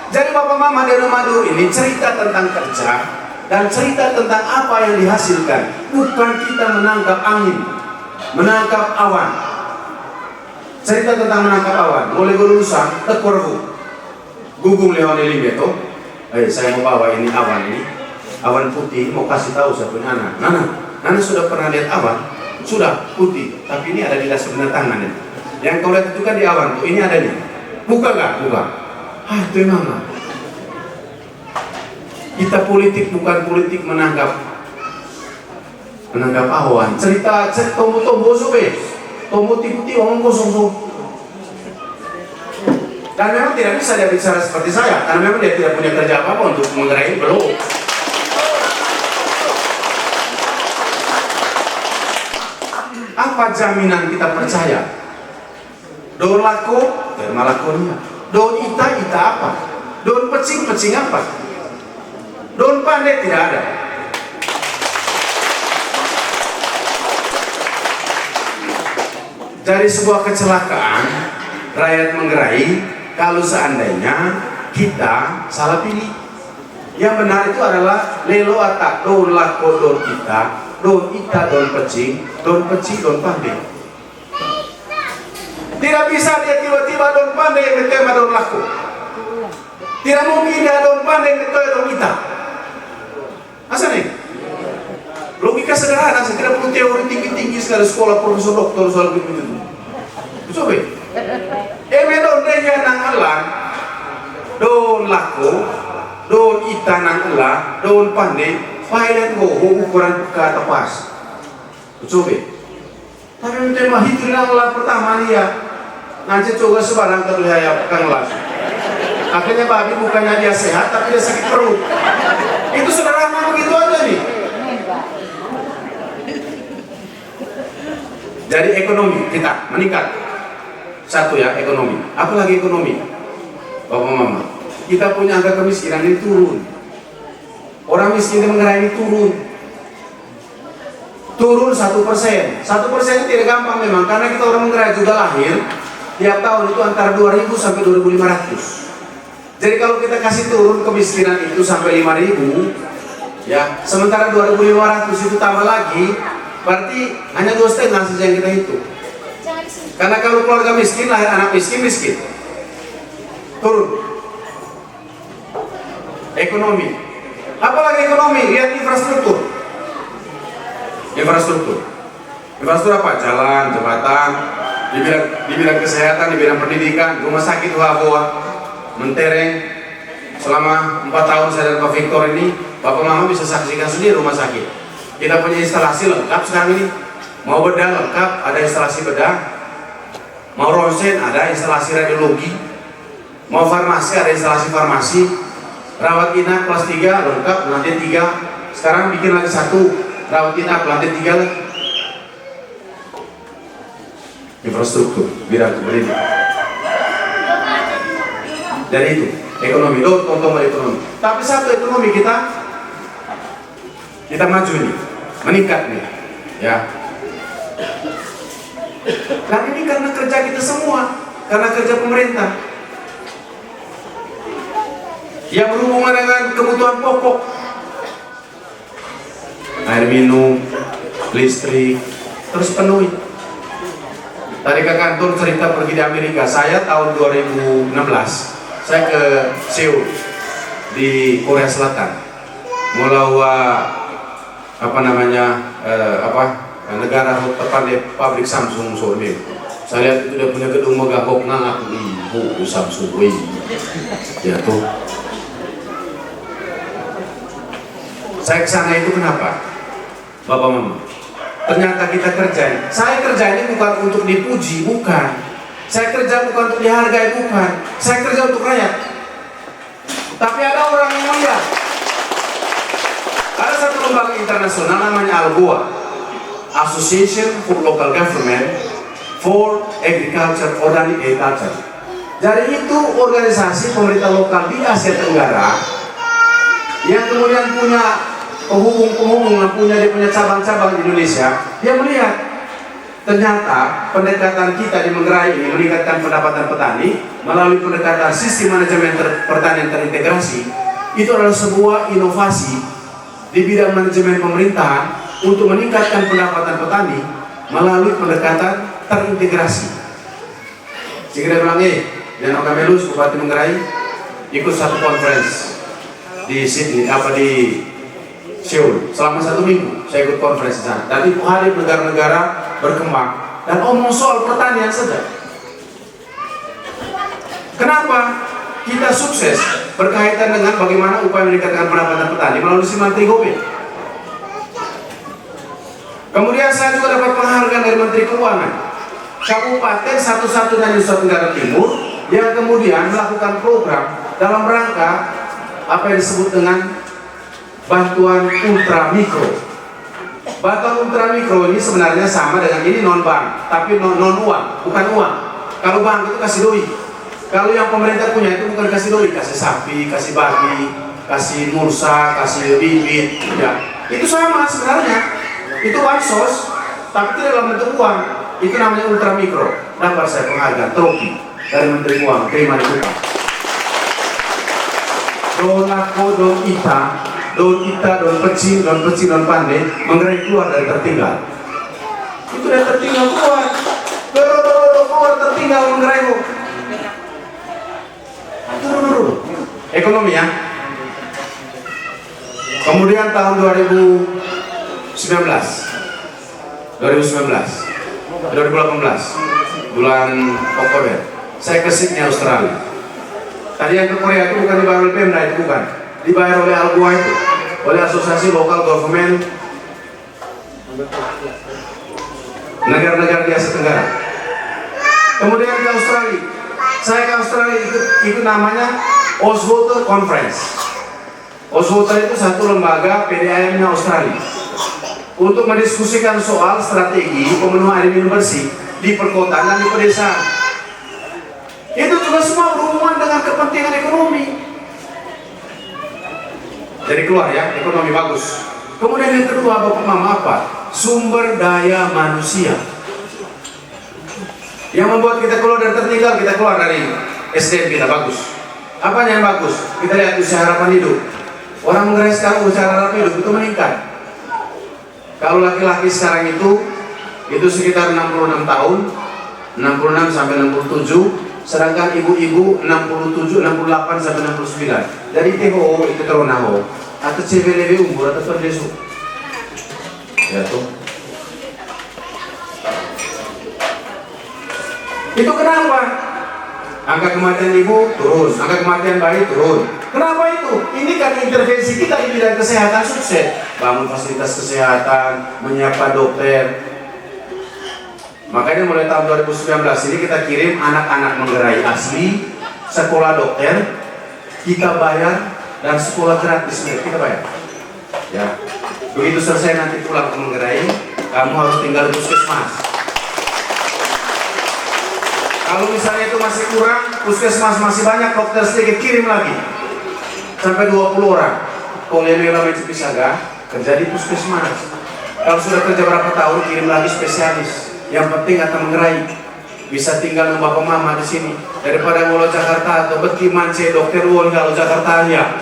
Jadi Bapak Mama di Madu ini cerita tentang kerja dan cerita tentang apa yang dihasilkan. Bukan kita menangkap angin, menangkap awan. Cerita tentang menangkap awan. Boleh lulusan tekorbu. Gugung lewani libeto. Saya mau bawa ini awan putih. Mau kasih tahu saya punya anak. Nana sudah pernah lihat awan? Sudah putih, tapi ini ada di dasar tangan. Yang kau lihat itu kan di awan tuh, ini ada nih. Buka nggak? Buka. Itu Mama. Kita politik bukan politik menangkap awan. Cerita tombo sobe, tombo tipu omong kosong. Dan memang tidak bisa dia bicara seperti saya, karena memang dia tidak punya kerja apa-apa untuk Manggarai belum. Apa jaminan kita percaya? Daun lako, malakonia. Daun ita apa? Daun pecing apa? Daun pandai tidak ada. Dari sebuah kecelakaan rakyat Manggarai, kalau seandainya kita salah pilih, yang benar itu adalah lelo atak daun lako daun kita. Don ita, don pecing, don pandai. Tidak bisa dia tiba-tiba don pandai yang bertema don laku. Tidak mungkin dia don pandai yang bertema don ita. teori tinggi-tinggi sekali sekolah profesor doktor soal begitu. Coba. Medon dia nang alang, don lako, don ita nang alang, don pandai, pilot go ukuran ke atas pas. Coba. Tapi tema itu nang alang pertama dia, nanti coba sebarang terlihat kang las. Akhirnya babi bukannya dia sehat, tapi dia sakit perut. Itu sederhana begitu aja nih. Jadi ekonomi kita meningkat. Satu ya, ekonomi. Apalagi ekonomi, Bapak Mama. Kita punya angka kemiskinan ini turun. Orang miskin di Manggarai ini turun. Turun 1%. 1% itu tidak gampang memang, karena kita orang Manggarai juga lahir tiap tahun itu antara 2.000 sampai 2.500. Jadi kalau kita kasih turun kemiskinan itu sampai 5.000, ya, sementara 2.500 itu tambah lagi, berarti hanya 2,5 saja yang kita hitung. Karena kalau keluarga miskin, lahir anak miskin, turun. Ekonomi. Apalagi ekonomi, lihat infrastruktur. Infrastruktur apa? Jalan, jembatan, di bidang kesehatan, di bidang pendidikan, rumah sakit, buah-buah. Mentereng. Selama 4 tahun saya dan Pak Victor ini, Bapak Mama bisa saksikan sendiri rumah sakit. Kita punya instalasi lengkap sekarang ini. Mau bedah lengkap, ada instalasi bedah. Mau ronsen, ada instalasi radiologi. Mau farmasi, ada instalasi farmasi. Rawat inap kelas 3 lengkap, lantai 3. Sekarang bikin lagi 1 rawat inap lantai 3 lagi. Infrastruktur, bidang pendidikan. Dari itu, ekonomi, contoh ekonomi. Tapi satu ekonomi kita maju nih, meningkat nih, ya. Dan ini karena kerja kita semua, karena kerja pemerintah. Yang berhubungan dengan kebutuhan pokok, air minum, listrik, terus penuhi. Tadi ke kantor cerita pergi di Amerika, saya tahun 2016. Saya ke Seoul di Korea Selatan, melawa negara tepat di pabrik Samsung sore. Saya lihat itu dia punya gedung megah kok ngangak ibu Samsung ya tuh. Saya kesana itu kenapa, Bapak Mama? Ternyata kita kerja. Saya kerja ini bukan untuk dipuji, bukan. Saya kerja bukan untuk dihargai, bukan. Saya kerja untuk rakyat. Tapi ada orang yang melihat. Ada satu lembaga internasional namanya ALGOA, Association for Local Government for Agriculture, Organic Agriculture. Jadi itu organisasi pemerintah lokal di Asia Tenggara yang kemudian punya penghubung, dia punya cabang-cabang di Indonesia. Dia melihat ternyata pendekatan kita di Manggarai ini meningkatkan pendapatan petani melalui pendekatan sistem manajemen pertanian terintegrasi. Itu adalah sebuah inovasi di bidang manajemen pemerintahan untuk meningkatkan pendapatan petani melalui pendekatan terintegrasi. Sehingga dia bilang, dan Okamelus, Bupati Manggarai, ikut satu conference di Sydney, di Seoul. Selama 1 minggu saya ikut conference di sana. Dan itu hadir negara-negara berkembang dan omong soal pertanian saja. Kenapa kita sukses berkaitan dengan bagaimana upaya meningkatkan pendapatan petani melalui Menteri Gobe. Kemudian saya juga dapat penghargaan dari Menteri Keuangan, kabupaten satu-satunya di Nusa Tenggara Timur yang kemudian melakukan program dalam rangka apa yang disebut dengan bantuan ultra mikro. Bantuan ultra mikro ini sebenarnya sama dengan ini non bank, tapi non uang, bukan uang. Kalau bank itu kasih doi. Kalau yang pemerintah punya itu bukan kasih doi, kasih sapi, kasih babi, kasih mursa, kasih bibit, ya. Itu sama sebenarnya. Itu bansos, tapi tidak dalam bentuk uang. Itu namanya ultra mikro. Dapat saya penghargaan trofi dari Menteri Keuangan, terima kasih. Don aku, don ita, don peci, don pandai, Manggarai keluar dari tertinggal. Itu dari tertinggal keluar. Keluar tertinggal Manggarai. Ekonomi ya. Kemudian tahun 2019 2018 bulan Oktober saya ke Sydney, Australia. Tadi yang ke Korea itu bukan dibayar oleh Pemda, itu bukan, dibayar oleh ALGOA, itu oleh Asosiasi Local Government negara-negara di Asia Tenggara. Kemudian ke Australia, saya ke Australia ikut namanya Oswalter Conference. Oswalter itu satu lembaga PDAM-nya Australia untuk mendiskusikan soal strategi pemenuhan air minum bersih di perkotaan dan di pedesaan. Itu juga semua berhubungan dengan kepentingan ekonomi. Jadi keluar ya, ekonomi bagus. Kemudian yang kedua, Bapak Mama, apa? Sumber daya manusia. Yang membuat kita keluar dari tertinggal, kita keluar dari SDM kita bagus. Apa yang bagus? Kita lihat usia harapan hidup. Orang Manggarai sekarang usia harapan hidup itu meningkat. Kalau laki-laki sekarang itu sekitar 66 tahun, 66 sampai 67. Sedangkan ibu-ibu 67, 68 sampai 69. Jadi THO itu teronaho atau CVLB umur atau perdesu. Ya tuh. Itu kenapa? Angka kematian ibu turun, angka kematian bayi turun. Kenapa itu? Ini kan intervensi kita di bidang kesehatan sukses. Bangun fasilitas kesehatan, menyiapkan dokter. Makanya mulai tahun 2019 ini kita kirim anak-anak Manggarai asli sekolah dokter, kita bayar, dan sekolah gratis kita bayar. Ya, begitu selesai nanti pulang ke Manggarai, kamu harus tinggal di puskesmas. Kalau misalnya itu masih kurang, puskesmas masih banyak, dokter sedikit, kirim lagi sampai 20 orang. Kalau yang ramai Cipisaga kerja di puskesmas. Kalau sudah kerja berapa tahun, kirim lagi spesialis. Yang penting akan Manggarai bisa tinggal dengan Bapak Mama di sini daripada ngolo Jakarta atau beti mance dokter uang kalau Jakarta ya.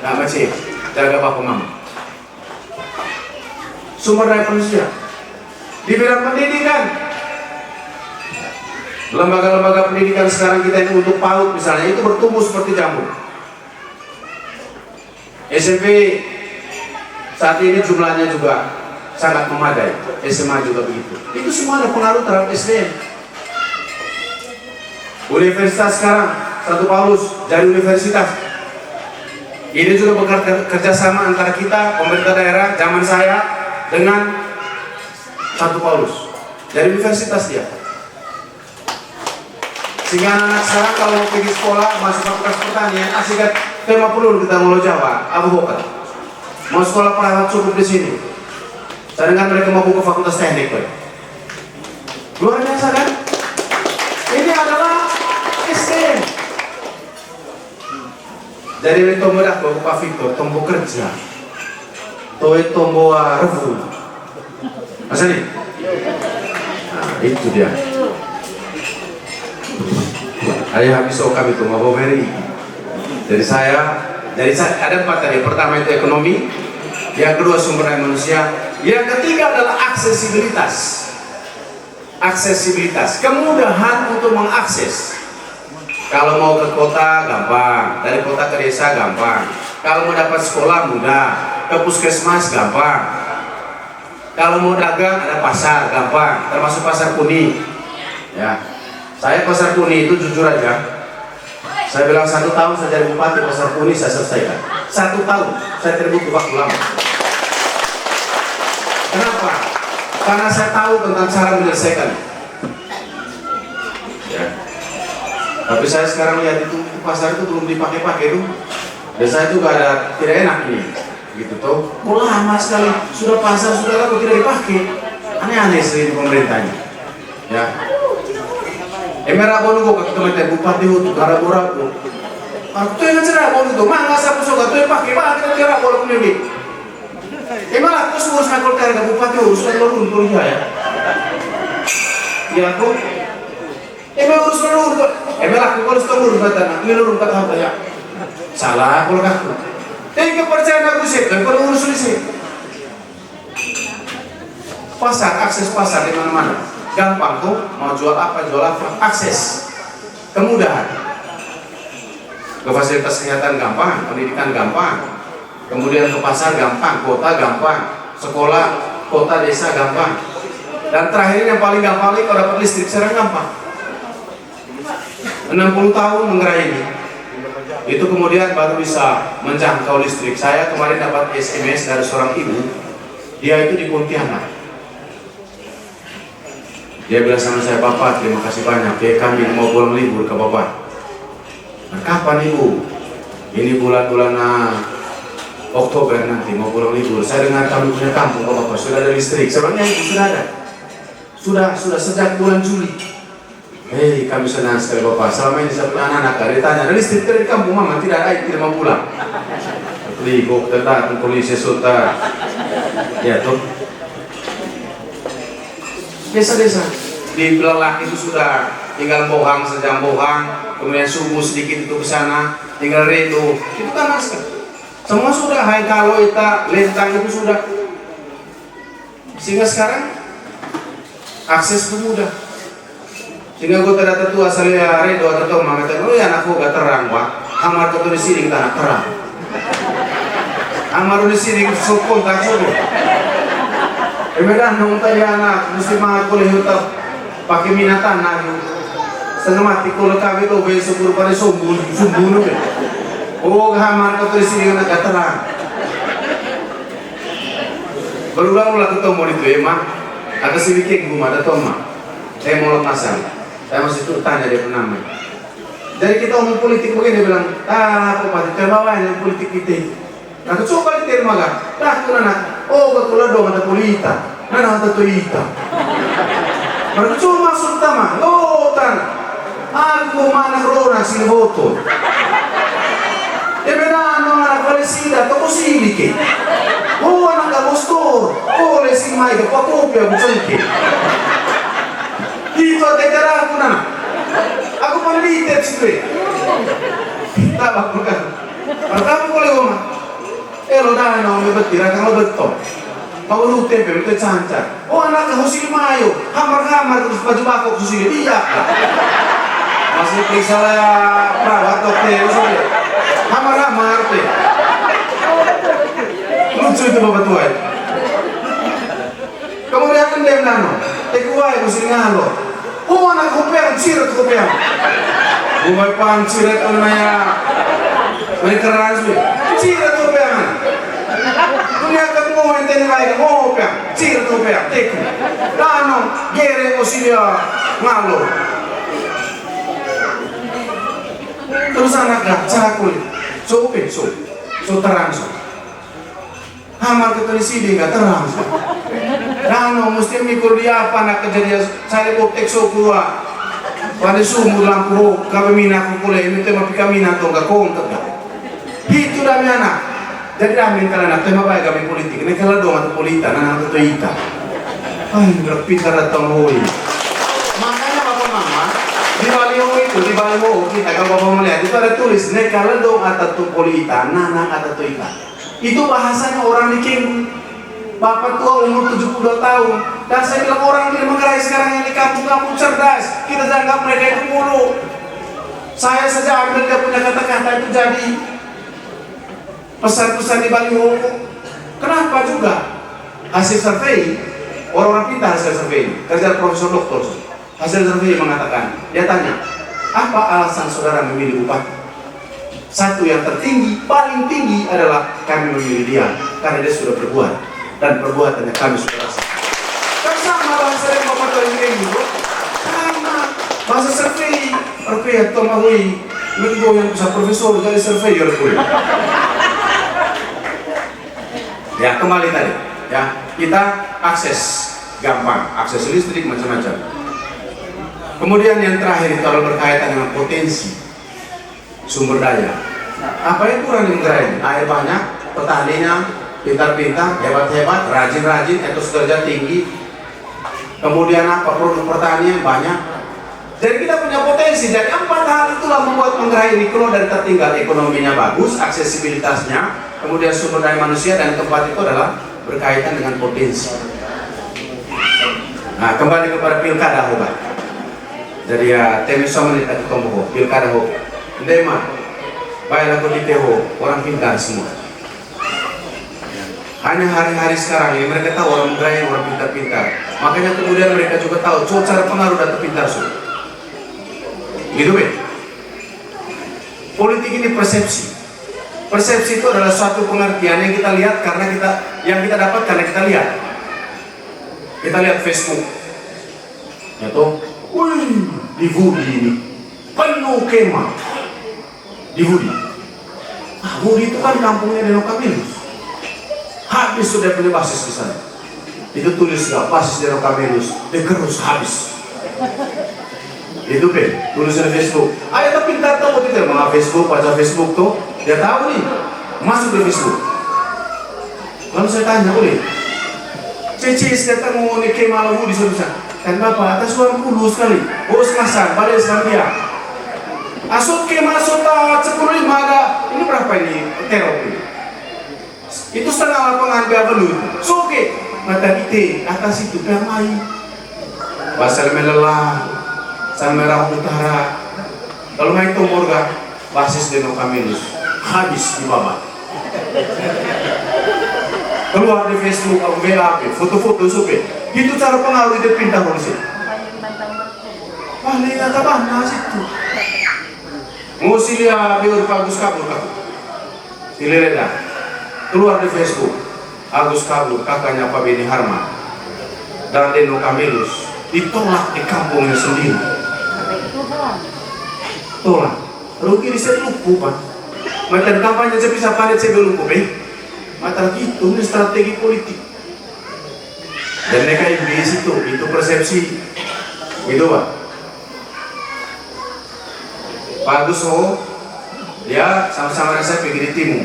Nah masih jaga Bapak Mama. Sumber daya manusia di bidang pendidikan. Lembaga-lembaga pendidikan sekarang kita ini untuk PAUD misalnya itu bertumbuh seperti jamur. SMP saat ini jumlahnya juga sangat memadai, SMA juga begitu. Itu semua ada pengaruh terhadap SDM. Universitas sekarang Satu Paulus jadi universitas. Ini juga bekerjasama antara kita pemerintah daerah zaman saya dengan Satu Paulus. Jadi universitas dia. Sehingga anak sekarang kalau mau pergi sekolah masuk fakultas pertanian asikat tema perlu kita mau Jawa, Abu Bakar. Mau sekolah perawat cukup di sini. Sedangkan mereka mau buka fakultas teknik, Pak. Luar biasa kan? Ini adalah SDM. Jadi ini tombol dah Pak Victor, tombol kerja. Tombol revu. Masa nih? Nah, itu dia. Ayah habis kami itu mau beri. Jadi saya ada 4 tadi. Pertama itu ekonomi, yang kedua sumber daya manusia, yang ketiga adalah aksesibilitas. Aksesibilitas, kemudahan untuk mengakses. Kalau mau ke kota gampang, dari kota ke desa gampang. Kalau mau dapat sekolah mudah, ke puskesmas gampang. Kalau mau dagang ada pasar gampang, termasuk pasar Kuni. Ya, saya pasar Kuni itu jujur aja. Saya bilang 1 tahun saya jadi bupati pasar Kuni saya selesaikan. 1 tahun saya terbutuh waktu lama. Kenapa? Karena saya tahu tentang cara menyelesaikan. Ya. Tapi saya sekarang lihat itu pasar itu belum dipakai-pakai itu. Dan saya juga ada tidak enak nih, gitu tuh. Oh, lama sekali sudah pasar sudah lalu tidak dipakai. Aneh-aneh sih pemerintahnya. Ya. Emera bolu kok ketemuan bupati itu karena boraku. Aku tuh yang cerah bolu itu, mangga sapu soga tuh pakai banget kita cerah bolu kembali. Emang aku semua nakal terga bupati urus kan lo untuk ya. Ya aku. Emang urus lo urus. Emang aku harus urus kata, ini urus kata apa ya? Salah kalau aku. Tapi kepercayaan aku sih, kan perlu urus sih. Pasar, akses pasar di mana-mana. Gampang tuh, mau jual apa, akses, kemudahan. Ke fasilitas kesehatan gampang, pendidikan gampang, kemudian ke pasar gampang, kota gampang, sekolah, kota, desa gampang. Dan terakhir yang paling gampang kalau dapat listrik sekarang gampang. 60 tahun menggerai ini. Itu kemudian baru bisa menjangkau listrik. Saya kemarin dapat SMS dari seorang ibu, dia itu di Pontianak. Dia bilang sama saya, "Bapak, terima kasih banyak. Ya, kami mau pulang libur ke Bapak." Nah, kapan Ibu? Ini bulan-bulan Oktober nanti mau pulang libur. Saya dengar kami punya kampung ke Bapak sudah ada listrik. Sebenarnya itu sudah ada. Sudah sejak bulan Juli. Hei, kami senang sekali Bapak. Selama ini saya punya anak-anak, dia tanya, ada listrik di kampung Mama? Tidak ada, tidak mau pulang. Ligo, datang polisi sudah. Ya tuh. Desa-desa di Belelak itu sudah tinggal bohang saja bohang, kemudian subuh sedikit itu ke sana, tinggal redo. Itu kan naskah. Semua sudah, hai kalau kita lentang itu sudah. Sehingga sekarang akses itu mudah. Sehingga gue tidak tua saya redo atau mengatakan, "Oh ya anakku gak terang, Pak. Amar kau di sini tanah terang. Amar di sini sokong tak suruh. Kemudian nung tadi anak mesti mah kuliah tetap pakai minat tanah. Setengah mati kalau kami tuh besok pada sumbun. Oh, amar kau di sini gak terang. Berulang-ulang ketemu itu ya, Mak. Ada si Wiking rumah, ada Toma. Saya mau lepasan. Saya masih tanya dia nama. Jadi kita ngomong politik begini, dia bilang, apa Pak, terbawa yang politik kita. Nah, coba diterima kan? Nah, itu anak, oh betul dong ada polita. Nah, ada tuita. Mereka cuma masuk utama, lotan. Aku mana corona sini foto. Ya beda anak Palestina, toko sini ke. Oh anak Agostor, oh lesi mai ke pakopi aku cengke. Itu ada cara aku nana. Aku peneliti sih. Tak apa kan. Pertama boleh ngomong. Lo dah nong betul, kalau betul. Kau lu tempe betul cancar. Oh anak Husin Mayo, hamar terus baju bako Husin dia. Masih periksa perawat dokter saja. Hamar teh. Lucu itu bapak tua. Kemudian dia nano. Tekuai Husin ngalo. Oh anak kopiang, ciret kopiang. Umay pang ciret onaya. Mereka rasu. Ciret kopiang. Dunia ketemu enten lain kopiang, ciret kopiang, teku. Nano, gere osilia ngalo. Terus anaknya cakul, so terang so. Hamar ketemu sini nggak terang so. Nano mesti mikir dia apa nak kejadian saya koptek so keluar. Pada sumur lampu kami mina kukulai ini tema kami nato nggak kontak. Itu dah anak. Jadi amin kalau nak tema baik kami politik. Ini kalau dong atau polita, nana atau ita. Ay, berpintar datang hoi. Makanya bapak mama di baliho itu di baliho kita kalau bapak melihat itu ada tulis nekala dong atau polita, nana atau ita. Itu bahasanya orang di Kembu. Bapak tua umur 72 tahun. Dan saya bilang orang di Manggarai sekarang yang di kampung-kampung cerdas. Kita anggap mereka itu mulu. Saya saja ambil dia punya kata-kata itu jadi pesan-pesan di baliho. Kenapa juga? Hasil survei, orang-orang pintar hasil survei. Kerja profesor doktor. Hasil survei mengatakan, dia tanya, apa alasan saudara memilih bupati? Satu yang tertinggi, paling tinggi adalah kami memilih dia karena dia sudah berbuat dan perbuatannya kami sudah rasakan. Kan sama bahasa yang bapak tahu ini, sama bahasa survei, atau mahui, itu yang bisa profesor dari surveyor gue. Ya kembali tadi, ya kita akses gampang, akses listrik macam-macam. Kemudian yang terakhir itu adalah berkaitan dengan potensi sumber daya. Apa yang kurang di negara ini? Air banyak, petaninya pintar-pintar, hebat-hebat, rajin-rajin, etos kerja tinggi. Kemudian apa? Produk pertanian banyak. Jadi kita punya potensi. Jadi 4 hal itulah membuat Manggarai ini kalau dari tertinggal ekonominya bagus, aksesibilitasnya, kemudian sumber daya manusia dan keempat itu adalah berkaitan dengan potensi. Nah kembali kepada pilkada hoba. Jadi ya temis sama nih tadi kombo pilkada hoba. Ndema, baiklah kau di orang pintar semua. Hanya hari-hari sekarang ini mereka tahu orang berani, orang pintar-pintar. Makanya kemudian mereka juga tahu cara pengaruh dan pintar sudah. Gitu be. Politik ini persepsi. Persepsi itu adalah suatu pengertian yang kita lihat karena yang kita dapat karena kita lihat. Kita lihat Facebook. Ya toh, wih, di Budi ini penuh kemah. Di Budi. Ah, Budi itu kan kampungnya Deno Kamilus. Habis sudah punya basis di sana. Itu tulis gak basis Deno Kamilus, dikerus habis. Itu be, tulis di Facebook. Ayo tapi pintar tahu itu mana Facebook, baca Facebook tuh, dia tahu nih, masuk di Facebook. Lalu saya tanya boleh, Cicis datang mau nikah malam di sana. Kan bapak atas uang puluh sekali, bos masan, balik sama dia. Asut ke masuk tak 10.500 ada, ini berapa ini terop ini? Itu setengah lapangan belut. So oke, mata kita atas itu main. Pasal melelah, San Merah Utara. Kalau main Tomorga, basis Deno Kamilus habis di bawah. Keluar di Facebook, WA, foto-foto supe. Itu cara pengaruh itu pintar polisi. Paling ada mana situ? Musilia biar Agus kabur kamu. Silireda. Keluar di Facebook. Agus kabur, kakaknya Pak Beni Harman dan Deno Kamilus ditolak di kampungnya sendiri. Tolak. Rugi di saya lupa, Pak. Macam kampanye saya bisa panet saya lupa, Mata itu strategi politik. Dan mereka yang di situ, itu persepsi. Gitu, Pak. Pak Agus dia sama-sama saya pergi di timur.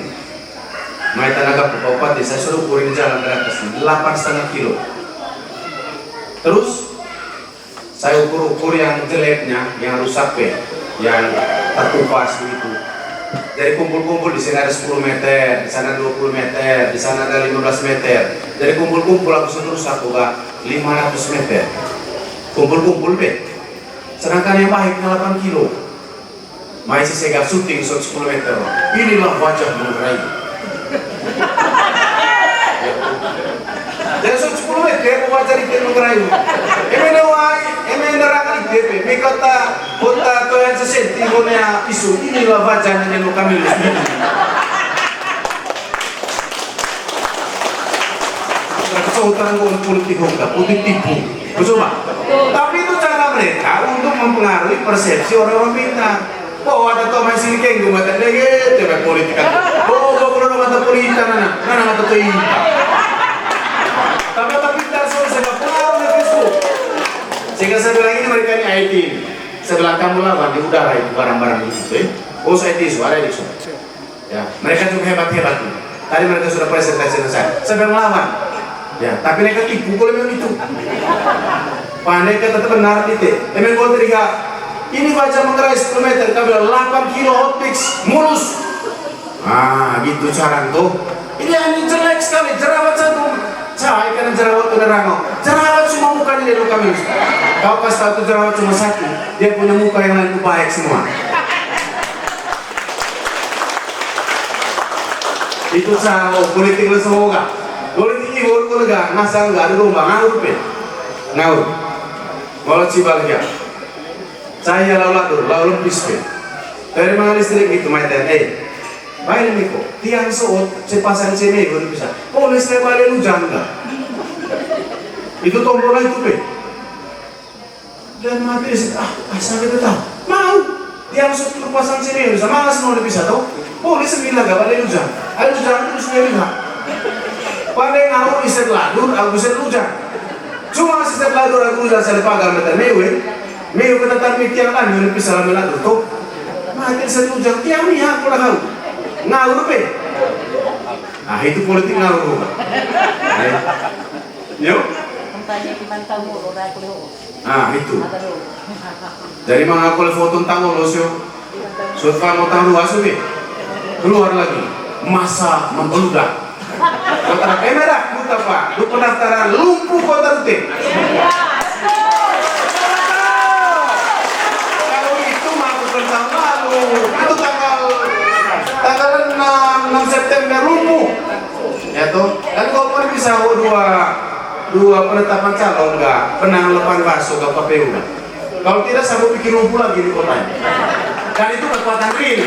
Mai tenaga bupati, saya suruh ukur jalan ke atas 8,5 kilo. Terus saya ukur yang jeleknya, yang rusak yang terkupas begitu. Dari kumpul-kumpul di sini ada 10 meter, di sana 20 meter, di sana ada 15 meter. Dari kumpul-kumpul aku terus aku 500 meter. Kumpul-kumpul sedangkan yang baik 8 kilo. Masih saya syuting 10 meter. Inilah wajah Manggarai. Dan 10 meter wajah di Manggarai. Emang neraka di DP. Kota to yang sesenti punya isu. Inilah wajahnya Deno Kamilus. Kesulitan politik tipu. Betul Pak? Tapi itu cara mereka untuk mempengaruhi persepsi orang-orang pintar. Oh ada tuh masih keng gue mata lagi, coba politik kan. Oh kalau mata politik nana mata politik. Tapi pintar soal saya pengaruh di Facebook. Sehingga saya bilang ini mereka ini IT. Saya bilang kamu lawan di udara itu barang-barang itu. Oh saya itu ada di sana. Ya mereka juga hebat-hebat nih. Tadi mereka sudah presentasi saya. Saya bilang lawan. Ya tapi mereka tipu kalau memang itu. Pandai kata benar itu. Emang kau teriak. Ini baca Manggarai 10 meter, kami bilang 8 kilo hotfix, mulus. Ah, gitu cara tuh. Ini jelek sekali, jerawat satu. Cahaya karena jerawat itu nerangau. Jerawat cuma mukanya Deno Kamilus. Kau pas tahu tuh jerawat cuma satu, dia punya muka yang lain itu baik semua. Itu cara politik semoga. Politik ini baru lega, ngasal nggak ada domba, ngawur ngawur. Kalau cibal ya. Saya lalu pispe. Dari mana listrik itu mainan? Baik nih kok. Tiang soot sepasang cene baru bisa. Oh listrik balik lu jangka. Itu tombol itu Dan mati asal kita tahu. Mau tiang soot pasang cene bisa. Malas mau bisa tahu. Oh listrik bilang gak balik lu jang. Ada lu jang terus dia bilang. Pandai ngawur iset ladur, aku iset lu jang. Cuma iset ladur aku udah saya pagar meter mewe. Meo kata tapi tiang kan yang bisa lama lalu tuh, makin satu jam tiang ni aku lah kau ngawur Ah itu politik ngawur. Yo. Ah itu. Dari mana aku foto tentang lo sih? Soal mau tahu luas ni, keluar lagi masa membeludak. Kota merah, buta pak, lu pendaftaran lumpuh kota Rute. Itu tanggal 6 September lumpuh ya tuh. Dan bisa dua penetapan calon nggak pernah lepas masuk ke KPU nggak? Kalau tidak saya mau bikin lumpuh lagi di kota ini. Dan itu kekuatan real.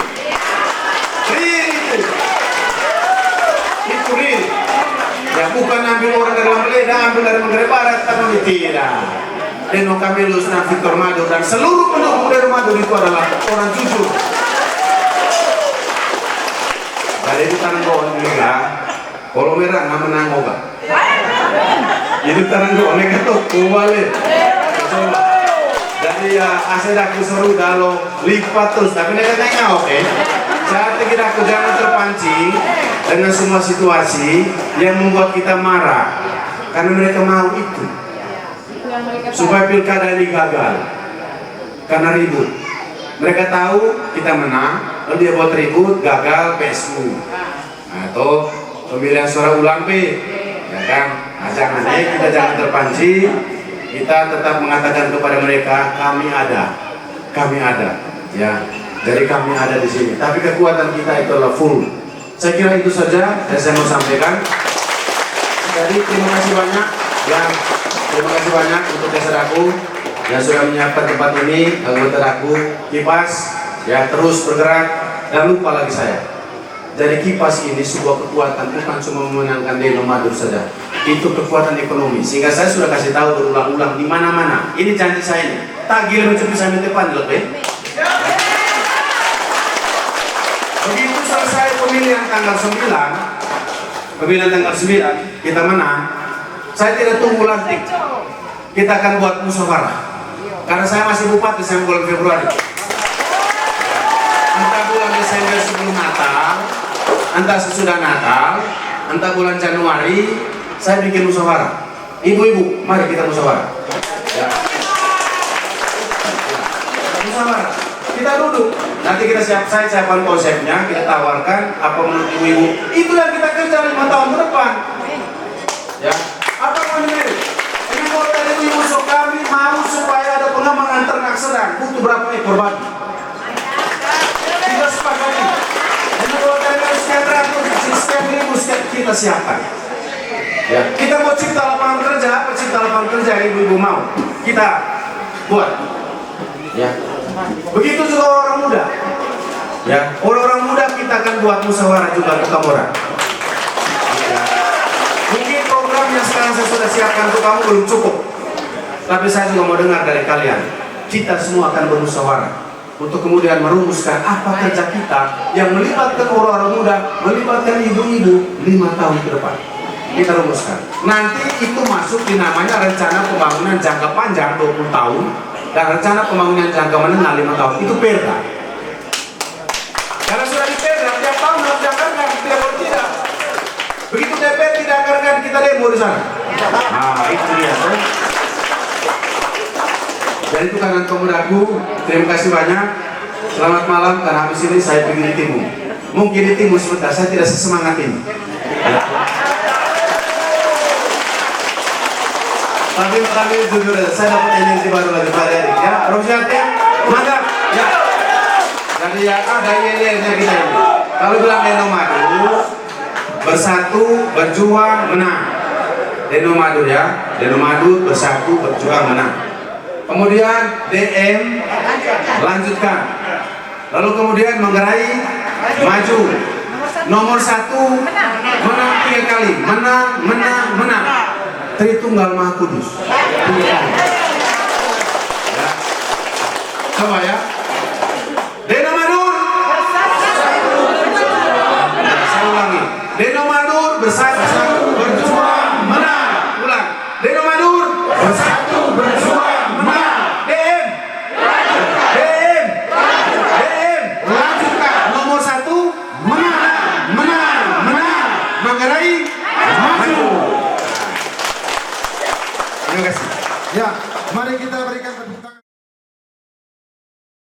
Itu real. Ya bukan ambil orang dari Lamleda, ambil dari Manggarai Barat, tapi tidak. Deno Kamilus dan Victor Madur dan seluruh pendukung dari Madur itu adalah orang jujur. Dari itu tangan bawah juga, kalau merah nggak menang oga. Itu tangan bawah mereka tuh balik. Dari ya asedak seru dalo lipat terus, tapi mereka tanya oke. Saat kita jangan terpancing dengan semua situasi yang membuat kita marah, karena mereka mau itu supaya pilkada ini gagal karena ribut. Mereka tahu kita menang, lalu dia buat ribut, gagal PSU atau pemilihan suara ulang P, ya kan? Nah, kita jangan terpancing, kita tetap mengatakan kepada mereka kami ada, ya. Jadi kami ada di sini, tapi kekuatan kita itu adalah full. Saya kira itu saja yang saya mau sampaikan. Jadi terima kasih banyak, terima kasih banyak untuk Desadaku yang sudah menyiapkan tempat ini, anggota Daku, Kipas, ya terus bergerak, dan lupa lagi saya. Jadi Kipas ini sebuah kekuatan bukan cuma memenangkan Deno Madur saja, itu kekuatan ekonomi. Sehingga saya sudah kasih tahu berulang-ulang di mana-mana. Ini janji saya ini. Tagih lebih saya depan lebih. Begitu selesai pemilihan tanggal 9, kita menang. Saya tidak tunggu lantik. Kita akan buat musyawarah. Karena saya masih bupati sampai bulan Februari. Entah bulan Desember sebelum Natal, entah sesudah Natal, entah bulan Januari, saya bikin musyawarah. Ibu-ibu, mari kita musyawarah. Ya. Musyawarah. Kita duduk. Nanti kita saya siapkan konsepnya, kita tawarkan apa menurut ibu-ibu. Itu yang kita kerja 5 tahun ke depan. Ya. Apa menurut ini kalau dari ibu kami mau supaya ada pengembangan ternak sedang, butuh berapa ekor babi? Kita sepakati. Ini kalau dari sekian ratus, sekian ribu kita siapkan. Ya. Kita mau cipta lapangan kerja, apa cipta lapangan kerja yang ibu-ibu mau? Kita buat. Ya. Begitu juga orang muda. Ya, orang muda kita akan buat musyawarah juga untuk kamu orang. Ya. Mungkin program yang sekarang saya sudah siapkan untuk kamu belum cukup. Tapi saya juga mau dengar dari kalian. Kita semua akan bermusyawarah untuk kemudian merumuskan apa kerja kita yang melibatkan orang-orang muda, melibatkan ibu-ibu 5 tahun ke depan. Kita rumuskan. Nanti itu masuk di namanya rencana pembangunan jangka panjang 20 tahun. Dan rencana pembangunan jangka menengah 5 tahun itu perda. Karena sudah di perda, tiap tahun harus dianggarkan, tidak. Begitu DPR tidak anggarkan, kita demo di sana. Nah, itu dia. Dan itu kanan pemudaku, terima kasih banyak. Selamat malam, karena habis ini saya pergi di Timur. Mungkin di Timur sebentar, saya tidak sesemangat ini. Tapi jujur aja, saya dapat energi baru lagi Pak Erik ya. Rosyati, mantap ya. Jadi ya ada yel-yelnya kita ini. Kalau bilang Deno Madur, bersatu, berjuang, menang. Deno Madur ya, Deno Madur, bersatu, berjuang, menang. Kemudian DM, lanjutkan. Lalu kemudian Manggarai, maju. Nomor 1, menang 3 kali. Menang. Tritunggal Maha Kudus. Ya. Coba ya. Deno Madur. Saya ulangi. Deno Madur bersatu berjuang menang. Ulang. Deno Madur bersatu berjuang menang. DM. Lanjutkan. Nomor 1 menang. Manggarai maju. Ya, mari kita